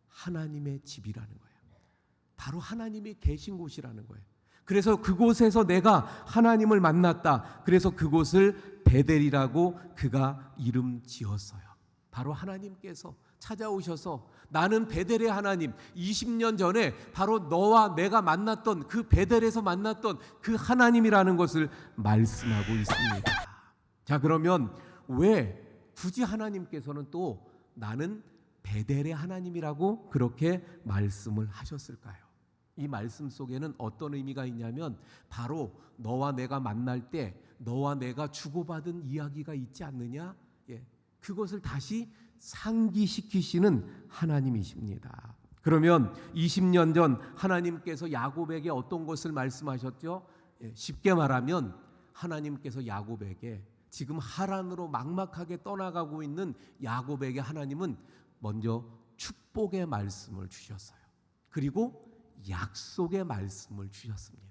S3: 하나님의 집이라는 거예요. 바로 하나님이 계신 곳이라는 거예요. 그래서 그곳에서 내가 하나님을 만났다. 그래서 그곳을 베델이라고 그가 이름 지었어요. 바로 하나님께서 찾아오셔서 나는 베델의 하나님, 20년 전에 바로 너와 내가 만났던 그 베델에서 만났던 그 하나님이라는 것을 말씀하고 있습니다. 자, 그러면 왜 굳이 하나님께서는 또 나는 베델의 하나님이라고 그렇게 말씀을 하셨을까요? 이 말씀 속에는 어떤 의미가 있냐면 바로 너와 내가 만날 때 너와 내가 주고받은 이야기가 있지 않느냐? 그것을 다시 상기시키시는 하나님이십니다. 그러면 20년 전 하나님께서 야곱에게 어떤 것을 말씀하셨죠? 쉽게 말하면 하나님께서 야곱에게, 지금 하란으로 막막하게 떠나가고 있는 야곱에게 하나님은 먼저 축복의 말씀을 주셨어요. 그리고 약속의 말씀을 주셨습니다.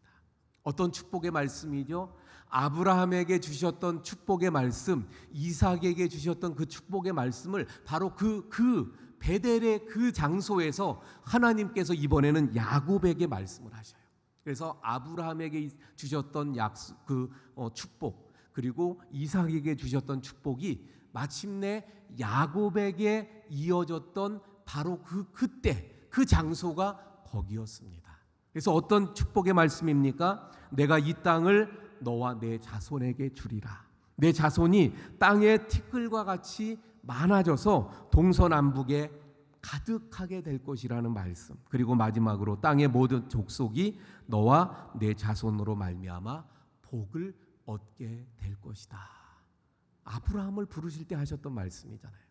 S3: 어떤 축복의 말씀이죠? 아브라함에게 주셨던 축복의 말씀, 이삭에게 주셨던 그 축복의 말씀을 바로 그 베델의 그 장소에서 하나님께서 이번에는 야곱에게 말씀을 하셔요. 그래서 아브라함에게 주셨던 축복, 그리고 이삭에게 주셨던 축복이 마침내 야곱에게 이어졌던 바로 그때 그 장소가 거기였습니다. 그래서 어떤 축복의 말씀입니까? 내가 이 땅을 너와 내 자손에게 주리라. 내 자손이 땅의 티끌과 같이 많아져서 동서남북에 가득하게 될 것이라는 말씀. 그리고 마지막으로 땅의 모든 족속이 너와 내 자손으로 말미암아 복을 얻게 될 것이다. 아브라함을 부르실 때 하셨던 말씀이잖아요.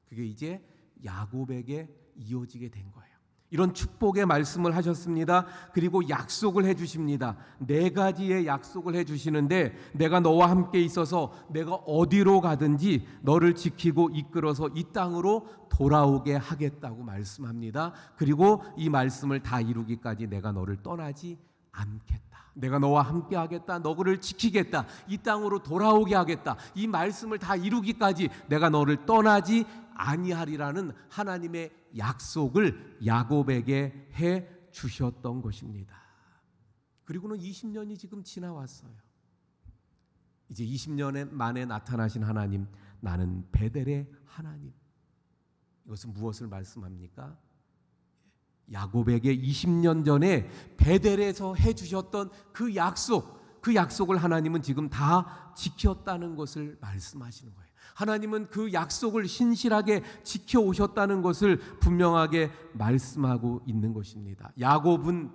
S3: 그게 이제 야곱에게 이어지게 된 거예요. 이런 축복의 말씀을 하셨습니다. 그리고 약속을 해주십니다. 4가지의 약속을 해주시는데, 내가 너와 함께 있어서 내가 어디로 가든지 너를 지키고 이끌어서 이 땅으로 돌아오게 하겠다고 말씀합니다. 그리고 이 말씀을 다 이루기까지 내가 너를 떠나지 않겠다. 내가 너와 함께 하겠다. 너를 지키겠다. 이 땅으로 돌아오게 하겠다. 이 말씀을 다 이루기까지 내가 너를 떠나지 아니하리라는 하나님의 약속을 야곱에게 해 주셨던 것입니다. 그리고는 20년이 지금 지나왔어요. 이제 20년 만에 나타나신 하나님, 나는 베델의 하나님. 이것은 무엇을 말씀합니까? 야곱에게 20년 전에 베델에서 해 주셨던 그 약속을 하나님은 지금 다 지켰다는 것을 말씀하시는 거예요. 하나님은 그 약속을 신실하게 지켜오셨다는 것을 분명하게 말씀하고 있는 것입니다. 야곱은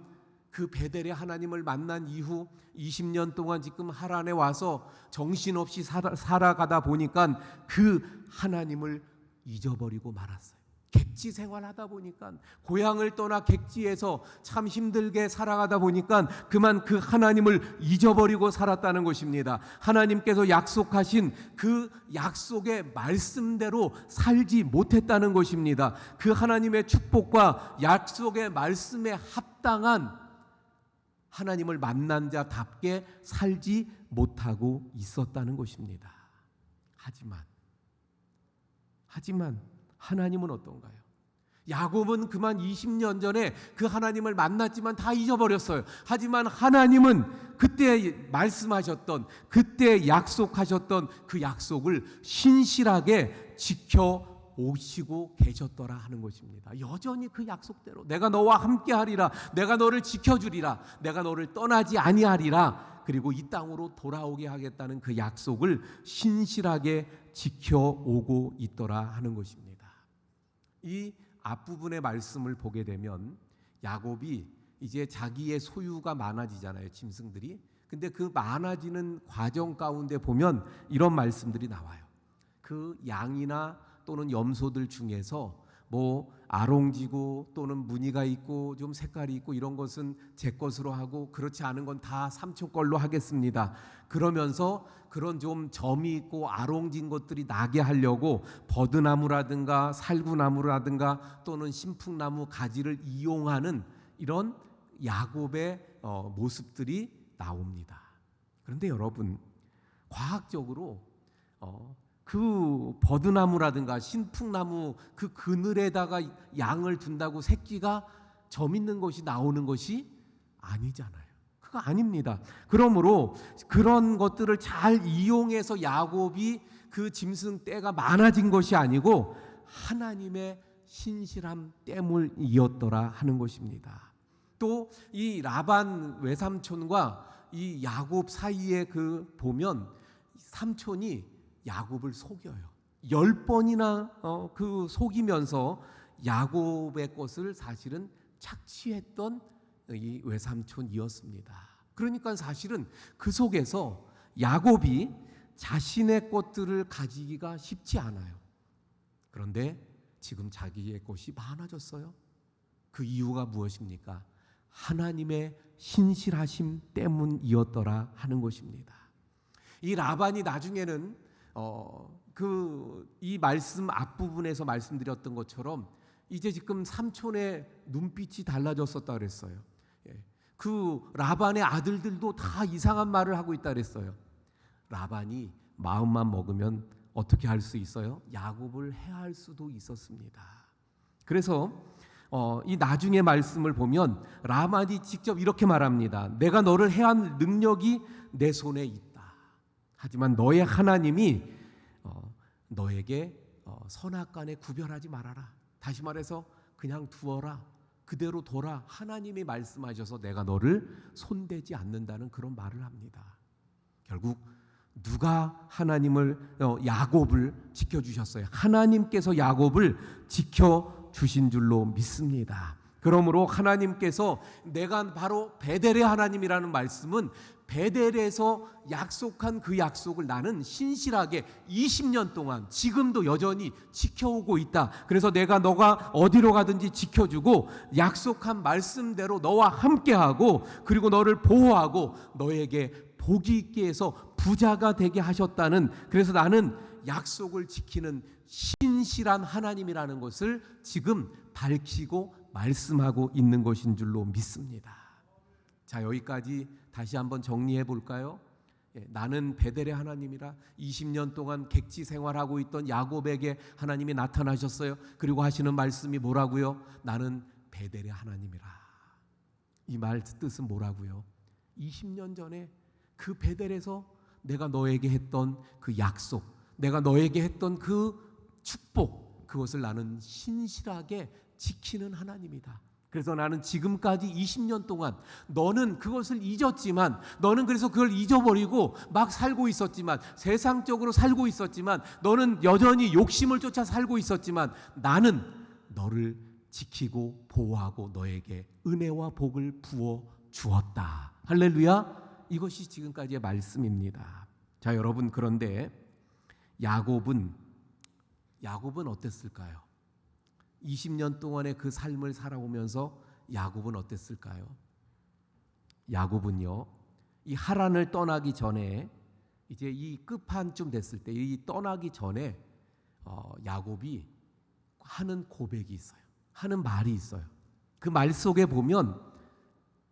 S3: 그 베델의 하나님을 만난 이후 20년 동안 지금 하란에 와서 정신없이 살아가다 보니까 그 하나님을 잊어버리고 말았어요. 객지 생활하다 보니까, 고향을 떠나 객지에서 참 힘들게 살아가다 보니까 그만 그 하나님을 잊어버리고 살았다는 것입니다. 하나님께서 약속하신 그 약속의 말씀대로 살지 못했다는 것입니다. 그 하나님의 축복과 약속의 말씀에 합당한 하나님을 만난 자답게 살지 못하고 있었다는 것입니다. 하지만 하나님은 어떤가요? 야곱은 그만 20년 전에 그 하나님을 만났지만 다 잊어버렸어요. 하지만 하나님은 그때 말씀하셨던, 그때 약속하셨던 그 약속을 신실하게 지켜오시고 계셨더라 하는 것입니다. 여전히 그 약속대로 내가 너와 함께하리라, 내가 너를 지켜주리라, 내가 너를 떠나지 아니하리라, 그리고 이 땅으로 돌아오게 하겠다는 그 약속을 신실하게 지켜오고 있더라 하는 것입니다. 이 앞부분의 말씀을 보게 되면 야곱이 이제 자기의 소유가 많아지잖아요, 짐승들이. 근데 그 많아지는 과정 가운데 보면 이런 말씀들이 나와요. 그 양이나 또는 염소들 중에서 뭐 아롱지고 또는 무늬가 있고 좀 색깔이 있고 이런 것은 제 것으로 하고, 그렇지 않은 건 다 삼촌 걸로 하겠습니다. 그러면서 그런 좀 점이 있고 아롱진 것들이 나게 하려고 버드나무라든가 살구나무라든가 또는 신풍나무 가지를 이용하는 이런 야곱의 모습들이 나옵니다. 그런데 여러분, 과학적으로 그 버드나무라든가 신풍나무 그 그늘에다가 양을 둔다고 새끼가 점 있는 것이 나오는 것이 아니잖아요. 그거 아닙니다. 그러므로 그런 것들을 잘 이용해서 야곱이 그 짐승 떼가 많아진 것이 아니고 하나님의 신실함 때문이었더라 하는 것입니다. 또 이 라반 외삼촌과 이 야곱 사이에 그 보면 삼촌이 야곱을 속여요. 10번이나 그 속이면서 야곱의 것을 사실은 착취했던 이 외삼촌이었습니다. 그러니까 사실은 그 속에서 야곱이 자신의 것들을 가지기가 쉽지 않아요. 그런데 지금 자기의 것이 많아졌어요. 그 이유가 무엇입니까? 하나님의 신실하심 때문이었더라 하는 것입니다. 이 라반이 나중에는 이 말씀 앞부분에서 말씀드렸던 것처럼 이제 지금 삼촌의 눈빛이 달라졌었다 그랬어요. 그 라반의 아들들도 다 이상한 말을 하고 있다 그랬어요. 라반이 마음만 먹으면 어떻게 할 수 있어요? 야곱을 해할 수도 있었습니다. 그래서 이 나중에 말씀을 보면 라반이 직접 이렇게 말합니다. 내가 너를 해할 능력이 내 손에 있다. 하지만 너의 하나님이 너에게 선악간에 구별하지 말아라. 다시 말해서 그냥 두어라. 그대로 둬라. 하나님이 말씀하셔서 내가 너를 손대지 않는다는 그런 말을 합니다. 결국 누가 하나님을 야곱을 지켜주셨어요? 하나님께서 야곱을 지켜주신 줄로 믿습니다. 그러므로 하나님께서 내가 바로 베델의 하나님이라는 말씀은 베델에서 약속한 그 약속을 나는 신실하게 20년 동안 지금도 여전히 지켜오고 있다. 그래서 내가 너가 어디로 가든지 지켜주고 약속한 말씀대로 너와 함께하고 그리고 너를 보호하고 너에게 복이 있게 해서 부자가 되게 하셨다는, 그래서 나는 약속을 지키는 신실한 하나님이라는 것을 지금 밝히고 말씀하고 있는 것인 줄로 믿습니다. 자, 여기까지 다시 한번 정리해 볼까요? 나는 베델의 하나님이라. 20년 동안 객지 생활하고 있던 야곱에게 하나님이 나타나셨어요. 그리고 하시는 말씀이 뭐라고요? 나는 베델의 하나님이라. 이 말 뜻은 뭐라고요? 20년 전에 그 베델에서 내가 너에게 했던 그 약속, 내가 너에게 했던 그 축복, 그것을 나는 신실하게 지키는 하나님이다. 그래서 나는 지금까지 20년 동안 너는 그것을 잊었지만, 너는 그래서 그걸 잊어버리고 막 살고 있었지만, 세상적으로 살고 있었지만, 너는 여전히 욕심을 쫓아 살고 있었지만, 나는 너를 지키고 보호하고 너에게 은혜와 복을 부어 주었다. 할렐루야. 이것이 지금까지의 말씀입니다. 자, 여러분, 그런데 야곱은 어땠을까요? 20년 동안의 그 삶을 살아오면서 야곱은 어땠을까요? 야곱은요, 이 하란을 떠나기 전에, 이제 이 끝판쯤 됐을 때, 이 떠나기 전에 야곱이 하는 고백이 있어요. 하는 말이 있어요. 그 말 속에 보면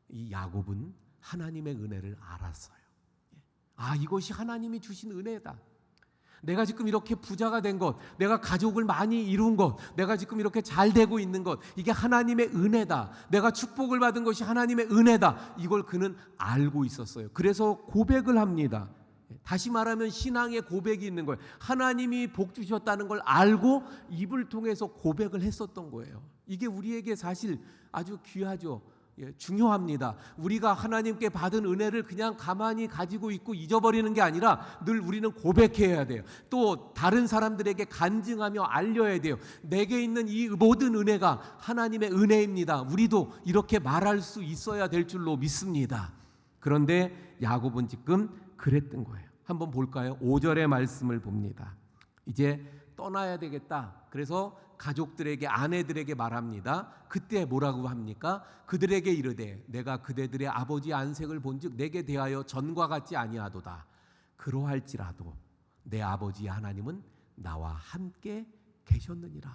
S3: 이 야곱은 하나님의 은혜를 알았어요. 아, 이것이 하나님이 주신 은혜다. 내가 지금 이렇게 부자가 된 것, 내가 가족을 많이 이룬 것, 내가 지금 이렇게 잘 되고 있는 것, 이게 하나님의 은혜다. 내가 축복을 받은 것이 하나님의 은혜다. 이걸 그는 알고 있었어요. 그래서 고백을 합니다. 다시 말하면 신앙의 고백이 있는 거예요. 하나님이 복 주셨다는 걸 알고 입을 통해서 고백을 했었던 거예요. 이게 우리에게 사실 아주 귀하죠. 중요합니다. 우리가 하나님께 받은 은혜를 그냥 가만히 가지고 있고 잊어버리는 게 아니라 늘 우리는 고백해야 돼요. 또 다른 사람들에게 간증하며 알려야 돼요. 내게 있는 이 모든 은혜가 하나님의 은혜입니다. 우리도 이렇게 말할 수 있어야 될 줄로 믿습니다. 그런데 야곱은 지금 그랬던 거예요. 한번 볼까요? 5절의 말씀을 봅니다. 이제 떠나야 되겠다. 그래서 가족들에게, 아내들에게 말합니다. 그때 뭐라고 합니까? 그들에게 이르되 내가 그대들의 아버지 안색을 본즉 내게 대하여 전과 같지 아니하도다. 그러할지라도 내 아버지 하나님은 나와 함께 계셨느니라.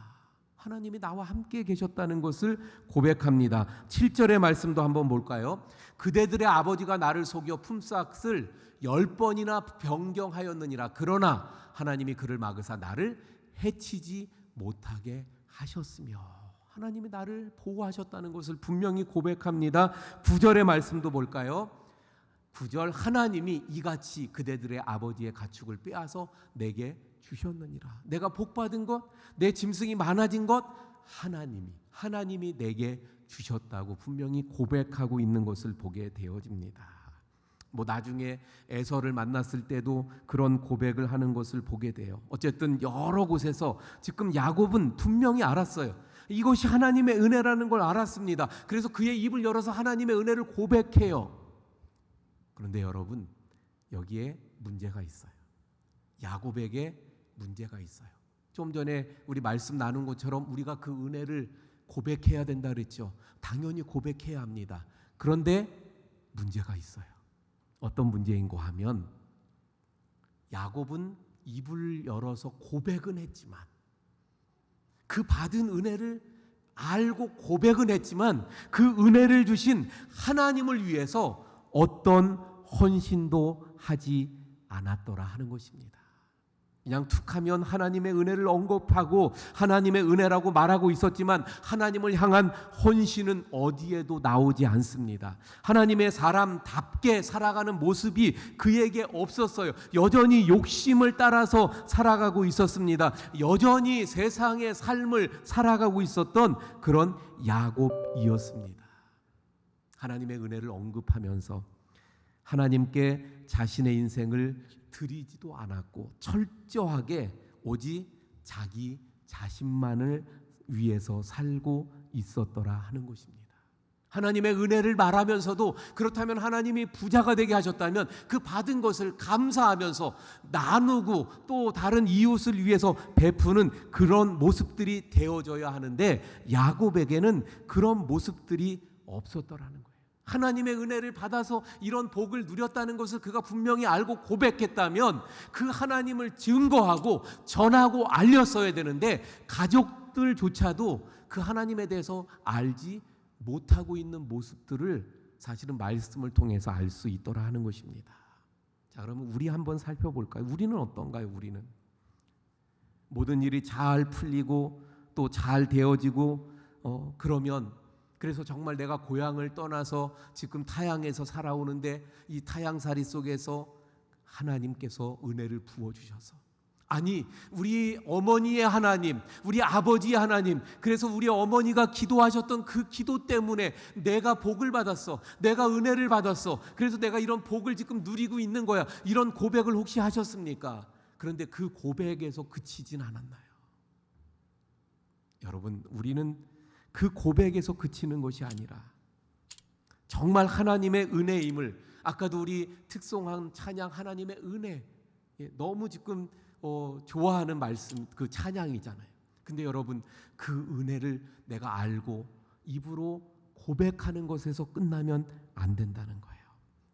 S3: 하나님이 나와 함께 계셨다는 것을 고백합니다. 7절의 말씀도 한번 볼까요? 그대들의 아버지가 나를 속여 품삯을 10번이나 변경하였느니라. 그러나 하나님이 그를 막으사 나를 해치지 못하게 하셨으며, 하나님이 나를 보호하셨다는 것을 분명히 고백합니다. 9절의 말씀도 볼까요? 9절, 하나님이 이같이 그대들의 아버지의 가축을 빼앗아 내게 주셨느니라. 내가 복받은 것, 내 짐승이 많아진 것, 하나님이 내게 주셨다고 분명히 고백하고 있는 것을 보게 되어집니다. 나중에 에서를 만났을 때도 그런 고백을 하는 것을 보게 돼요. 어쨌든 여러 곳에서 지금 야곱은 분명히 알았어요. 이것이 하나님의 은혜라는 걸 알았습니다. 그래서 그의 입을 열어서 하나님의 은혜를 고백해요. 그런데 여러분, 여기에 문제가 있어요. 야곱에게 문제가 있어요. 좀 전에 우리 말씀 나눈 것처럼 우리가 그 은혜를 고백해야 된다 그랬죠. 당연히 고백해야 합니다. 그런데 문제가 있어요. 어떤 문제인고 하면, 야곱은 입을 열어서 고백은 했지만, 그 받은 은혜를 알고 고백은 했지만, 그 은혜를 주신 하나님을 위해서 어떤 헌신도 하지 않았더라 하는 것입니다. 그냥 툭하면 하나님의 은혜를 언급하고 하나님의 은혜라고 말하고 있었지만 하나님을 향한 헌신은 어디에도 나오지 않습니다. 하나님의 사람답게 살아가는 모습이 그에게 없었어요. 여전히 욕심을 따라서 살아가고 있었습니다. 여전히 세상의 삶을 살아가고 있었던 그런 야곱이었습니다. 하나님의 은혜를 언급하면서 하나님께 자신의 인생을 드리지도 않았고 철저하게 오직 자기 자신만을 위해서 살고 있었더라 하는 것입니다. 하나님의 은혜를 말하면서도, 그렇다면 하나님이 부자가 되게 하셨다면 그 받은 것을 감사하면서 나누고 또 다른 이웃을 위해서 베푸는 그런 모습들이 되어져야 하는데, 야곱에게는 그런 모습들이 없었더라는 거예요. 하나님의 은혜를 받아서 이런 복을 누렸다는 것을 그가 분명히 알고 고백했다면 그 하나님을 증거하고 전하고 알렸어야 되는데, 가족들조차도 그 하나님에 대해서 알지 못하고 있는 모습들을 사실은 말씀을 통해서 알 수 있더라 하는 것입니다. 자, 그러면 우리 한번 살펴볼까요? 우리는 어떤가요? 우리는 모든 일이 잘 풀리고 또 잘 되어지고 그러면, 그래서 정말 내가 고향을 떠나서 지금 타향에서 살아오는데 이 타향살이 속에서 하나님께서 은혜를 부어주셔서, 아니 우리 어머니의 하나님, 우리 아버지의 하나님, 그래서 우리 어머니가 기도하셨던 그 기도 때문에 내가 복을 받았어, 내가 은혜를 받았어, 그래서 내가 이런 복을 지금 누리고 있는 거야, 이런 고백을 혹시 하셨습니까? 그런데 그 고백에서 그치진 않았나요? 여러분, 우리는 그 고백에서 그치는 것이 아니라 정말 하나님의 은혜임을, 아까도 우리 특송한 찬양 하나님의 은혜, 너무 지금 좋아하는 말씀, 그 찬양이잖아요. 근데 여러분, 그 은혜를 내가 알고 입으로 고백하는 것에서 끝나면 안 된다는 거예요.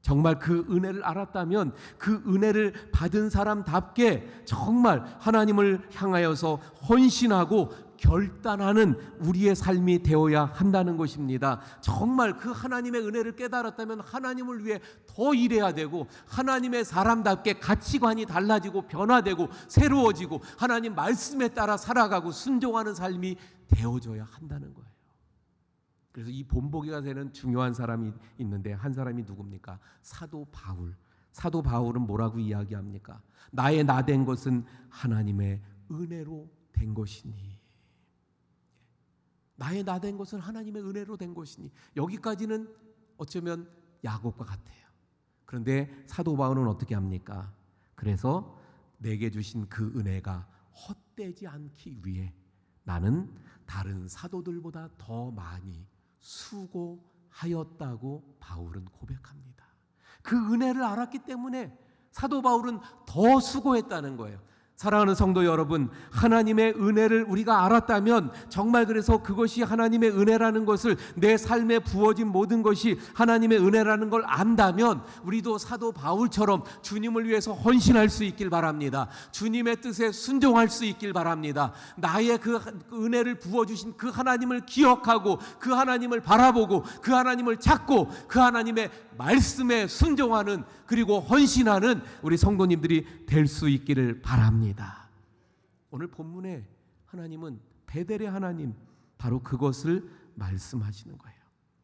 S3: 정말 그 은혜를 알았다면 그 은혜를 받은 사람답게 정말 하나님을 향하여서 헌신하고 결단하는 우리의 삶이 되어야 한다는 것입니다. 정말 그 하나님의 은혜를 깨달았다면 하나님을 위해 더 일해야 되고, 하나님의 사람답게 가치관이 달라지고 변화되고 새로워지고 하나님 말씀에 따라 살아가고 순종하는 삶이 되어져야 한다는 거예요. 그래서 이 본보기가 되는 중요한 사람이 있는데, 한 사람이 누굽니까? 사도 바울. 사도 바울은 뭐라고 이야기합니까? 나의 나된 것은 하나님의 은혜로 된 것이니. 나의 나된 것은 하나님의 은혜로 된 것이니. 여기까지는 어쩌면 야곱과 같아요. 그런데 사도 바울은 어떻게 합니까? 그래서 내게 주신 그 은혜가 헛되지 않기 위해 나는 다른 사도들보다 더 많이 수고하였다고 바울은 고백합니다. 그 은혜를 알았기 때문에 사도 바울은 더 수고했다는 거예요. 사랑하는 성도 여러분, 하나님의 은혜를 우리가 알았다면, 정말 그래서 그것이 하나님의 은혜라는 것을, 내 삶에 부어진 모든 것이 하나님의 은혜라는 걸 안다면 우리도 사도 바울처럼 주님을 위해서 헌신할 수 있길 바랍니다. 주님의 뜻에 순종할 수 있길 바랍니다. 나의 그 은혜를 부어주신 그 하나님을 기억하고, 그 하나님을 바라보고, 그 하나님을 찾고, 그 하나님의 말씀에 순종하는, 그리고 헌신하는 우리 성도님들이 될 수 있기를 바랍니다. 오늘 본문에 하나님은 베델의 하나님, 바로 그것을 말씀하시는 거예요.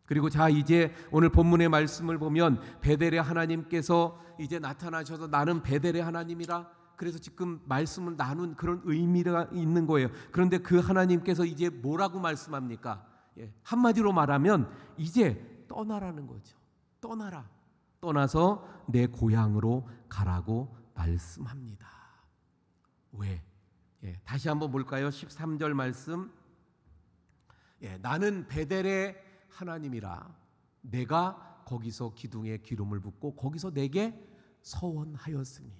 S3: 그리고 자, 이제 오늘 본문의 말씀을 보면 베델의 하나님께서 이제 나타나셔서 나는 베델의 하나님이라, 그래서 지금 말씀을 나눈 그런 의미가 있는 거예요. 그런데 그 하나님께서 이제 뭐라고 말씀합니까? 한마디로 말하면 이제 떠나라는 거죠. 떠나라. 떠나서 내 고향으로 가라고 말씀합니다. 왜? 다시 한번 볼까요? 13절 말씀. 나는 베델의 하나님이라 내가 거기서 기둥에 기름을 붓고 거기서 내게 서원하였으니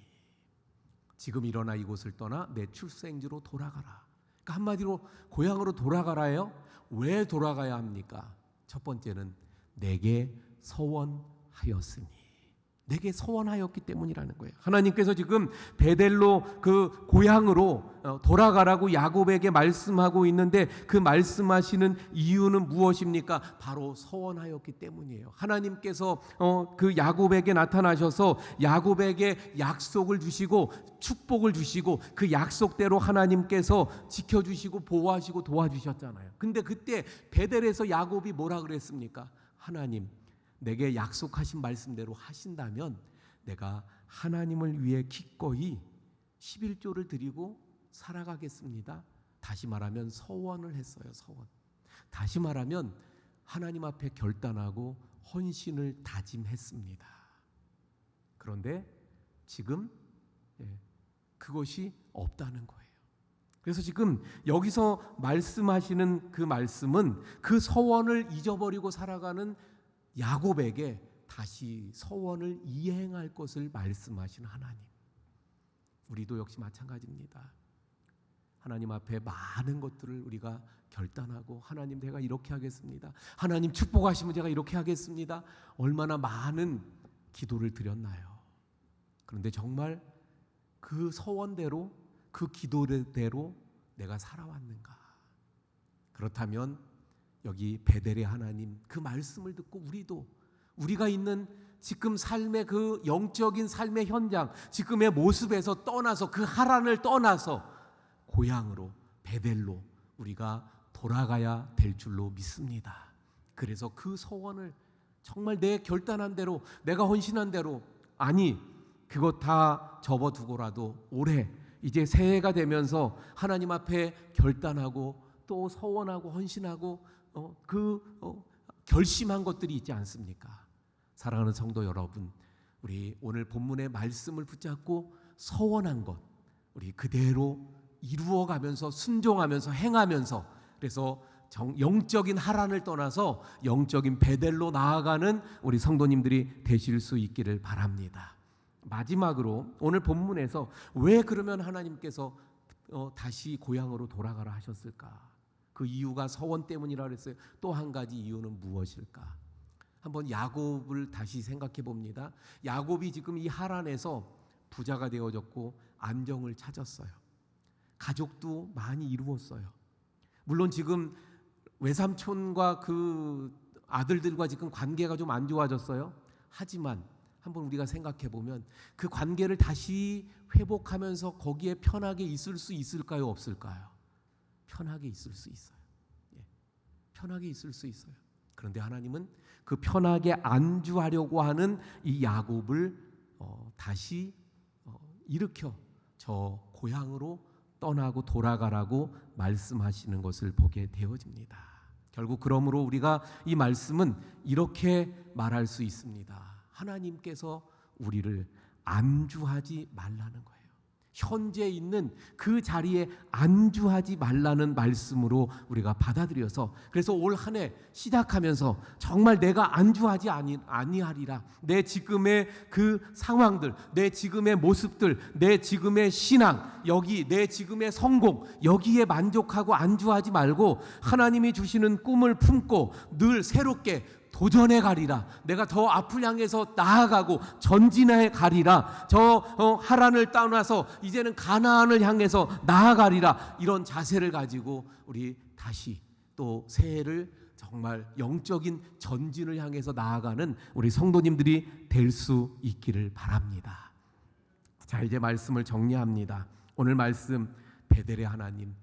S3: 지금 일어나 이곳을 떠나 내 출생지로 돌아가라. 그러니까 한마디로 고향으로 돌아가라예요. 왜 돌아가야 합니까? 첫 번째는 내게 서원하였으니, 내게 서원하였기 때문이라는 거예요. 하나님께서 지금 베델로, 그 고향으로 돌아가라고 야곱에게 말씀하고 있는데, 그 말씀하시는 이유는 무엇입니까? 바로 서원하였기 때문이에요. 하나님께서 그 야곱에게 나타나셔서 야곱에게 약속을 주시고 축복을 주시고, 그 약속대로 하나님께서 지켜주시고 보호하시고 도와주셨잖아요. 근데 그때 베델에서 야곱이 뭐라 그랬습니까? 하나님, 내게 약속하신 말씀대로 하신다면 내가 하나님을 위해 기꺼이 11조를 드리고 살아가겠습니다. 다시 말하면 서원을 했어요. 서원. 다시 말하면 하나님 앞에 결단하고 헌신을 다짐했습니다. 그런데 지금 그것이 없다는 거예요. 그래서 지금 여기서 말씀하시는 그 말씀은 그 서원을 잊어버리고 살아가는 야곱에게 다시 서원을 이행할 것을 말씀하신 하나님. 우리도 역시 마찬가지입니다. 하나님 앞에 많은 것들을 우리가 결단하고, 하나님 내가 이렇게 하겠습니다. 하나님 축복하시면 제가 이렇게 하겠습니다. 얼마나 많은 기도를 드렸나요? 그런데 정말 그 서원대로, 그 기도대로 내가 살아왔는가? 그렇다면 여기 베델의 하나님 그 말씀을 듣고 우리가 있는 지금 삶의 그 영적인 삶의 현장, 지금의 모습에서 떠나서, 그 하란을 떠나서 고향으로, 베델로 우리가 돌아가야 될 줄로 믿습니다. 그래서 그 소원을 정말 내 결단한 대로, 내가 헌신한 대로, 아니 그것 다 접어두고라도 올해 이제 새해가 되면서 하나님 앞에 결단하고 또 서원하고 헌신하고 결심한 것들이 있지 않습니까? 사랑하는 성도 여러분, 우리 오늘 본문의 말씀을 붙잡고 서원한 것 우리 그대로 이루어가면서 순종하면서 행하면서, 그래서 영적인 하란을 떠나서 영적인 베델로 나아가는 우리 성도님들이 되실 수 있기를 바랍니다. 마지막으로 오늘 본문에서 왜 그러면 하나님께서 다시 고향으로 돌아가라 하셨을까? 그 이유가 서원 때문이라 그랬어요. 또 한 가지 이유는 무엇일까? 한번 야곱을 다시 생각해 봅니다. 야곱이 지금 이 하란에서 부자가 되어졌고 안정을 찾았어요. 가족도 많이 이루었어요. 물론 지금 외삼촌과 그 아들들과 지금 관계가 좀 안 좋아졌어요. 하지만 한번 우리가 생각해 보면 그 관계를 다시 회복하면서 거기에 편하게 있을 수 있을까요? 없을까요? 편하게 있을 수 있어요. 편하게 있을 수 있어요. 그런데 하나님은 그 편하게 안주하려고 하는 이 야곱을 다시 일으켜 저 고향으로 떠나고 돌아가라고 말씀하시는 것을 보게 되어집니다. 결국 그러므로 우리가 이 말씀은 이렇게 말할 수 있습니다. 하나님께서 우리를 안주하지 말라는 거예요. 현재 있는 그 자리에 안주하지 말라는 말씀으로 우리가 받아들여서, 그래서 올 한 해 시작하면서 정말 내가 안주하지 아니하리라. 내 지금의 그 상황들, 내 지금의 모습들, 내 지금의 신앙, 여기 내 지금의 성공, 여기에 만족하고 안주하지 말고 하나님이 주시는 꿈을 품고 늘 새롭게 도전해 가리라. 내가 더 앞을 향해서 나아가고 전진해 가리라. 저 하란을 떠나서 이제는 가나안을 향해서 나아가리라. 이런 자세를 가지고 우리 다시 또 새해를 정말 영적인 전진을 향해서 나아가는 우리 성도님들이 될 수 있기를 바랍니다. 자, 이제 말씀을 정리합니다. 오늘 말씀, 베델의 하나님,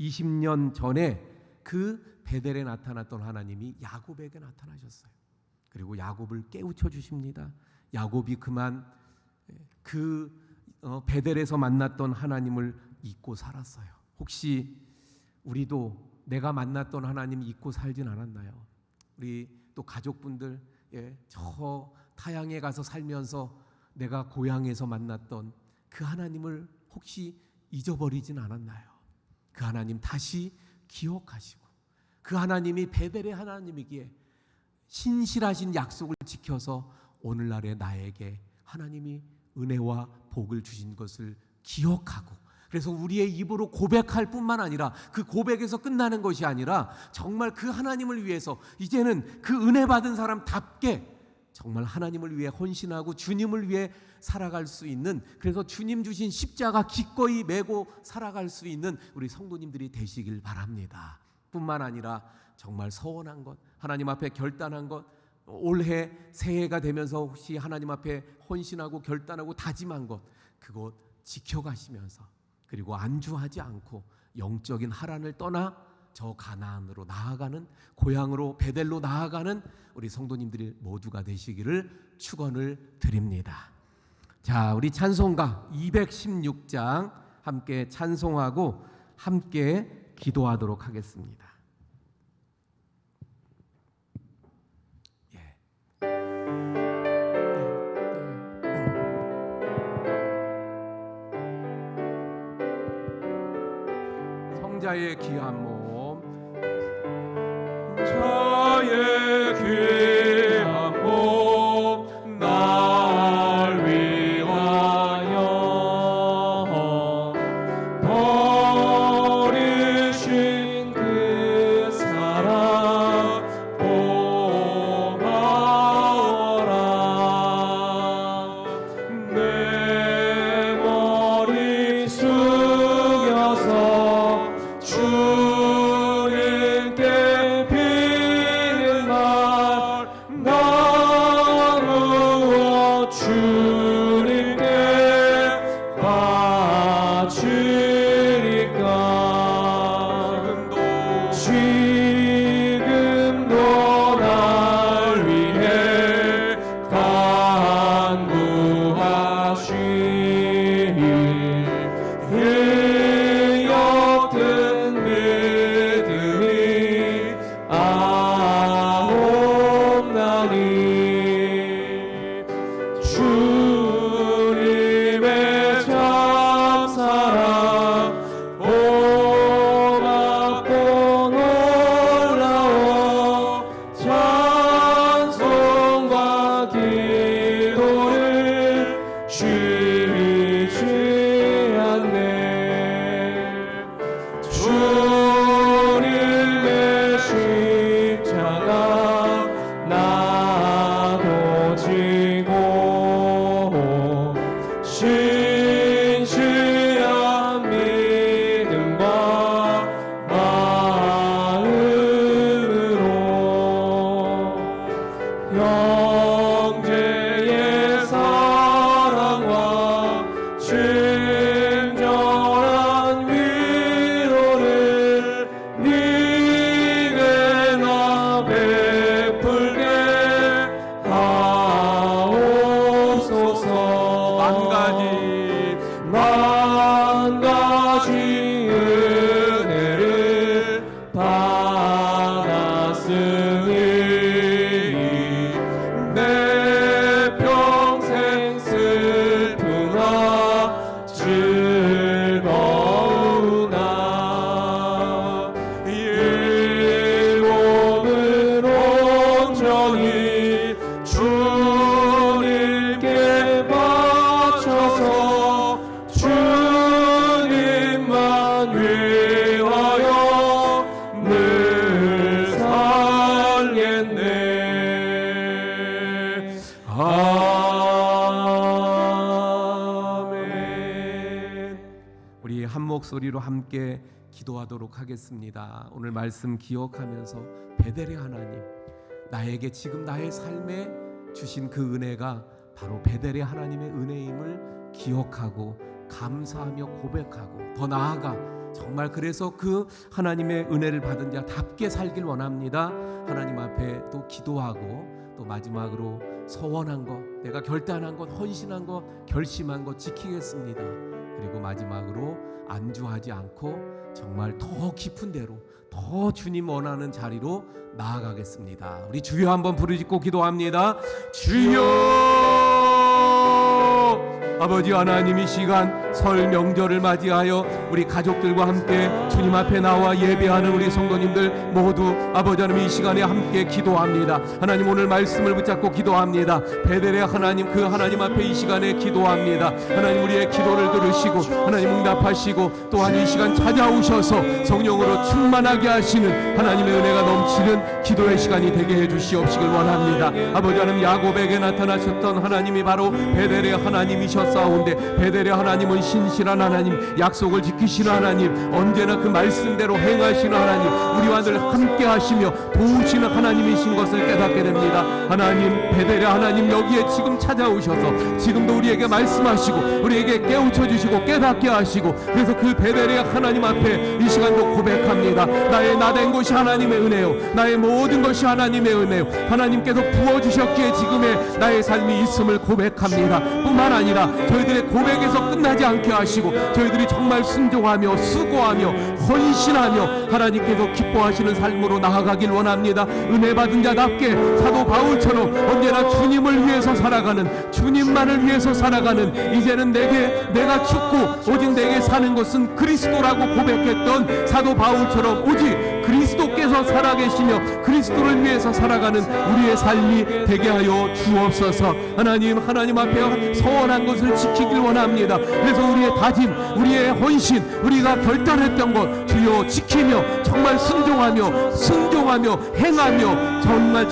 S3: 20년 전에 그 베델에 나타났던 하나님이 야곱에게 나타나셨어요. 그리고 야곱을 깨우쳐 주십니다. 야곱이 그만 그 베델에서 만났던 하나님을 잊고 살았어요. 혹시 우리도 내가 만났던 하나님 잊고 살진 않았나요? 우리 또 가족분들, 저 타향에 가서 살면서 내가 고향에서 만났던 그 하나님을 혹시 잊어버리진 않았나요? 그 하나님 다시 기억하시고, 그 하나님이 베델의 하나님이기에 신실하신 약속을 지켜서 오늘날의 나에게 하나님이 은혜와 복을 주신 것을 기억하고, 그래서 우리의 입으로 고백할 뿐만 아니라 그 고백에서 끝나는 것이 아니라 정말 그 하나님을 위해서 이제는 그 은혜 받은 사람답게 정말 하나님을 위해 헌신하고 주님을 위해 살아갈 수 있는, 그래서 주님 주신 십자가 기꺼이 메고 살아갈 수 있는 우리 성도님들이 되시길 바랍니다. 뿐만 아니라 정말 서원한 것, 하나님 앞에 결단한 것, 올해 새해가 되면서 혹시 하나님 앞에 헌신하고 결단하고 다짐한 것, 그것 지켜가시면서, 그리고 안주하지 않고 영적인 하란을 떠나 저 가나안으로 나아가는, 고향으로 베델로 나아가는 우리 성도님들이 모두가 되시기를 축원을 드립니다. 자, 우리 찬송가 216장 함께 찬송하고 함께 기도하도록 하겠습니다. 성자의 귀한 몸,
S1: 저의 귀한 몸 날 위하여 버리신 그 사랑 고마워라. 내 머리 숙여서 주님께 비는 말 나누어 주님께 바치리까. 지금도 날 위해 간구하신 그 믿음이 아옵나니 주님의 참사랑 고맙고 놀라워 찬송과 기도를 쉬지 않네. 주님의 십자가 나도 지고 신실한 믿음과 마음으로 형제의 사랑과 친절한 위로를 니네 나 베풀게 하옵소서. 만 가지 은혜를 받았으니 내 평생 슬프나 즐거우나 이 몸을 온전히 주님께 바쳐서 주님만 위하여 늘 살겠네. 아멘.
S3: 우리 한 목소리로 함께 기도하도록 하겠습니다. 오늘 말씀 기억하면서 베델의 하나님, 나에게 지금 나의 삶에 주신 그 은혜가 바로 베델의 하나님의 은혜임을 기억하고 감사하며 고백하고, 더 나아가 정말 그래서 그 하나님의 은혜를 받은 자답게 살길 원합니다. 하나님 앞에 또 기도하고, 또 마지막으로 서원한 것, 내가 결단한 것, 헌신한 것, 결심한 것 지키겠습니다. 그리고 마지막으로 안주하지 않고 정말 더 깊은 데로, 더 주님 원하는 자리로 나아가겠습니다. 우리 주여 한번 부르짖고 기도합니다. 주여! 아버지 하나님, 이 시간 설 명절을 맞이하여 우리 가족들과 함께 주님 앞에 나와 예배하는 우리 성도님들 모두 아버지 하나님 이 시간에 함께 기도합니다. 하나님, 오늘 말씀을 붙잡고 기도합니다. 베델의 하나님, 그 하나님 앞에 이 시간에 기도합니다. 하나님, 우리의 기도를 들으시고 하나님 응답하시고, 또한 이 시간 찾아오셔서 성령으로 충만하게 하시는 하나님의 은혜가 넘치는 기도의 시간이 되게 해주시옵시길 원합니다. 아버지 하나님, 야곱에게 나타나셨던 하나님이 바로 베델의 하나님이셨사온데, 베델의 하나님은 신실한 하나님, 약속을 지키시는 하나님, 언제나 그 말씀대로 행하시는 하나님, 우리와 늘 함께 하시며 도우시는 하나님이신 것을 깨닫게 됩니다. 하나님, 베델의 하나님, 여기에 지금 찾아오셔서 지금도 우리에게 말씀하시고 우리에게 깨우쳐 주시고 깨닫게 하시고, 그래서 그 베델의 하나님 앞에 이 시간도 고백합니다. 나의 나된 것이 하나님의 은혜요, 나의 모든 것이 하나님의 은혜요, 하나님께서 부어주셨기에 지금의 나의 삶이 있음을 고백합니다. 뿐만 아니라 저희들의 고백에서 끝나지 않게 하시고, 저희들이 정말 순종하며 수고하며 헌신하며 하나님께서 기뻐하시는 삶으로 나아가길 원합니다. 은혜 받은 자답게 사도 바울처럼 언제나 주님을 위해서 살아가는, 주님만을 위해서 살아가는, 이제는 내가 죽고 오직 내게 사는 것은 그리스도라고 고백했던 사도 바울처럼 오직 그리스도께서 살아계시며 그리스도를 위해서 살아가는 우리의 삶이 되게 하여 주옵소서. 하나님 앞에 서원한 것을 지키길 원합니다. 그래서 우리의 다짐, 우리의 헌신, 우리가 결단했던 것 주여 지키며 정말 순종하며 행하며 정말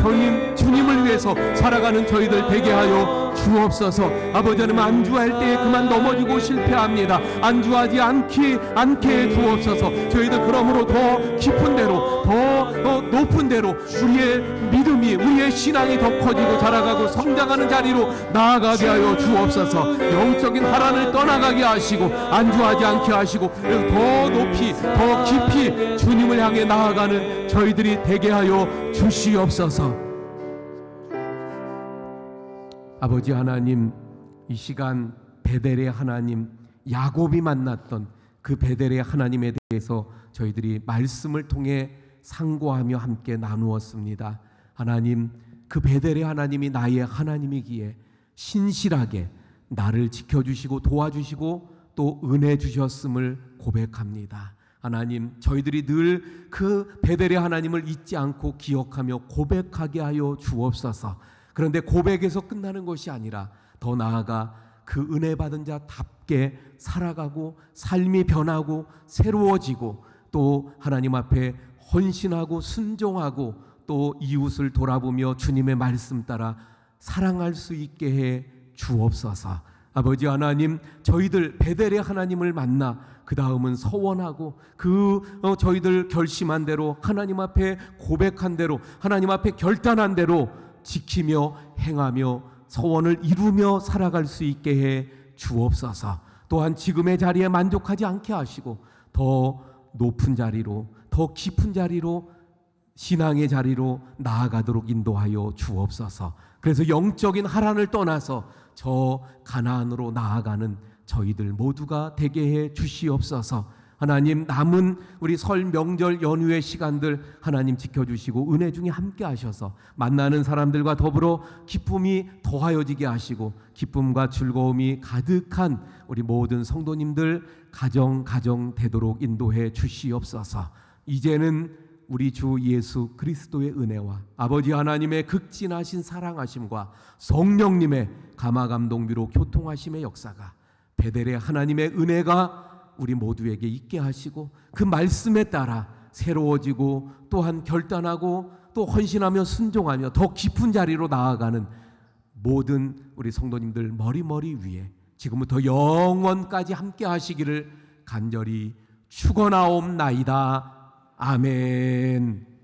S3: 주님을 위해서 살아가는 저희들 되게 하여 주옵소서. 아버지 하나님, 안주할 때에 그만 넘어지고 실패합니다. 안주하지 않게 해 주옵소서. 저희들 그러므로 더 깊은 데로, 더 높은 데로 우리의 믿음이, 우리의 신앙이 더 커지고 자라가고 성장하는 자리로 나아가게 하여 주옵소서. 영적인 하란을 떠나가게 하시고 안주하지 않게 하시고, 더 높이 더 깊이 주님을 향해 나아가는 저희들이 되게 하여 주시옵소서. 아버지 하나님, 이 시간 베델의 하나님, 야곱이 만났던 그 베델의 하나님에 대해서 저희들이 말씀을 통해 상고하며 함께 나누었습니다. 하나님, 그 베델의 하나님이 나의 하나님이기에 신실하게 나를 지켜주시고 도와주시고 또 은혜 주셨음을 고백합니다. 하나님, 저희들이 늘 그 베델의 하나님을 잊지 않고 기억하며 고백하게 하여 주옵소서. 그런데 고백에서 끝나는 것이 아니라 더 나아가 그 은혜 받은 자답게 살아가고 삶이 변하고 새로워지고, 또 하나님 앞에 헌신하고 순종하고 또 이웃을 돌아보며 주님의 말씀 따라 사랑할 수 있게 해 주옵소서. 아버지 하나님, 저희들 베델의 하나님을 만나 그 다음은 서원하고 저희들 결심한 대로 하나님 앞에 고백한 대로 하나님 앞에 결단한 대로 지키며 행하며 소원을 이루며 살아갈 수 있게 해 주옵소서. 또한 지금의 자리에 만족하지 않게 하시고 더 높은 자리로, 더 깊은 자리로, 신앙의 자리로 나아가도록 인도하여 주옵소서. 그래서 영적인 하란을 떠나서 저 가나안으로 나아가는 저희들 모두가 되게 해 주시옵소서. 하나님, 남은 우리 설 명절 연휴의 시간들 하나님 지켜주시고 은혜 중에 함께 하셔서 만나는 사람들과 더불어 기쁨이 더하여지게 하시고 기쁨과 즐거움이 가득한 우리 모든 성도님들 가정 되도록 인도해 주시옵소서. 이제는 우리 주 예수 그리스도의 은혜와 아버지 하나님의 극진하신 사랑하심과 성령님의 감화감동비로 교통하심의 역사가 베델의 하나님의 은혜가 우리 모두에게 있게 하시고 그 말씀에 따라 새로워지고 또한 결단하고 또 헌신하며 순종하며 더 깊은 자리로 나아가는 모든 우리 성도님들 머리 위에 지금부터 영원까지 함께 하시기를 간절히 축원하옵나이다. 아멘.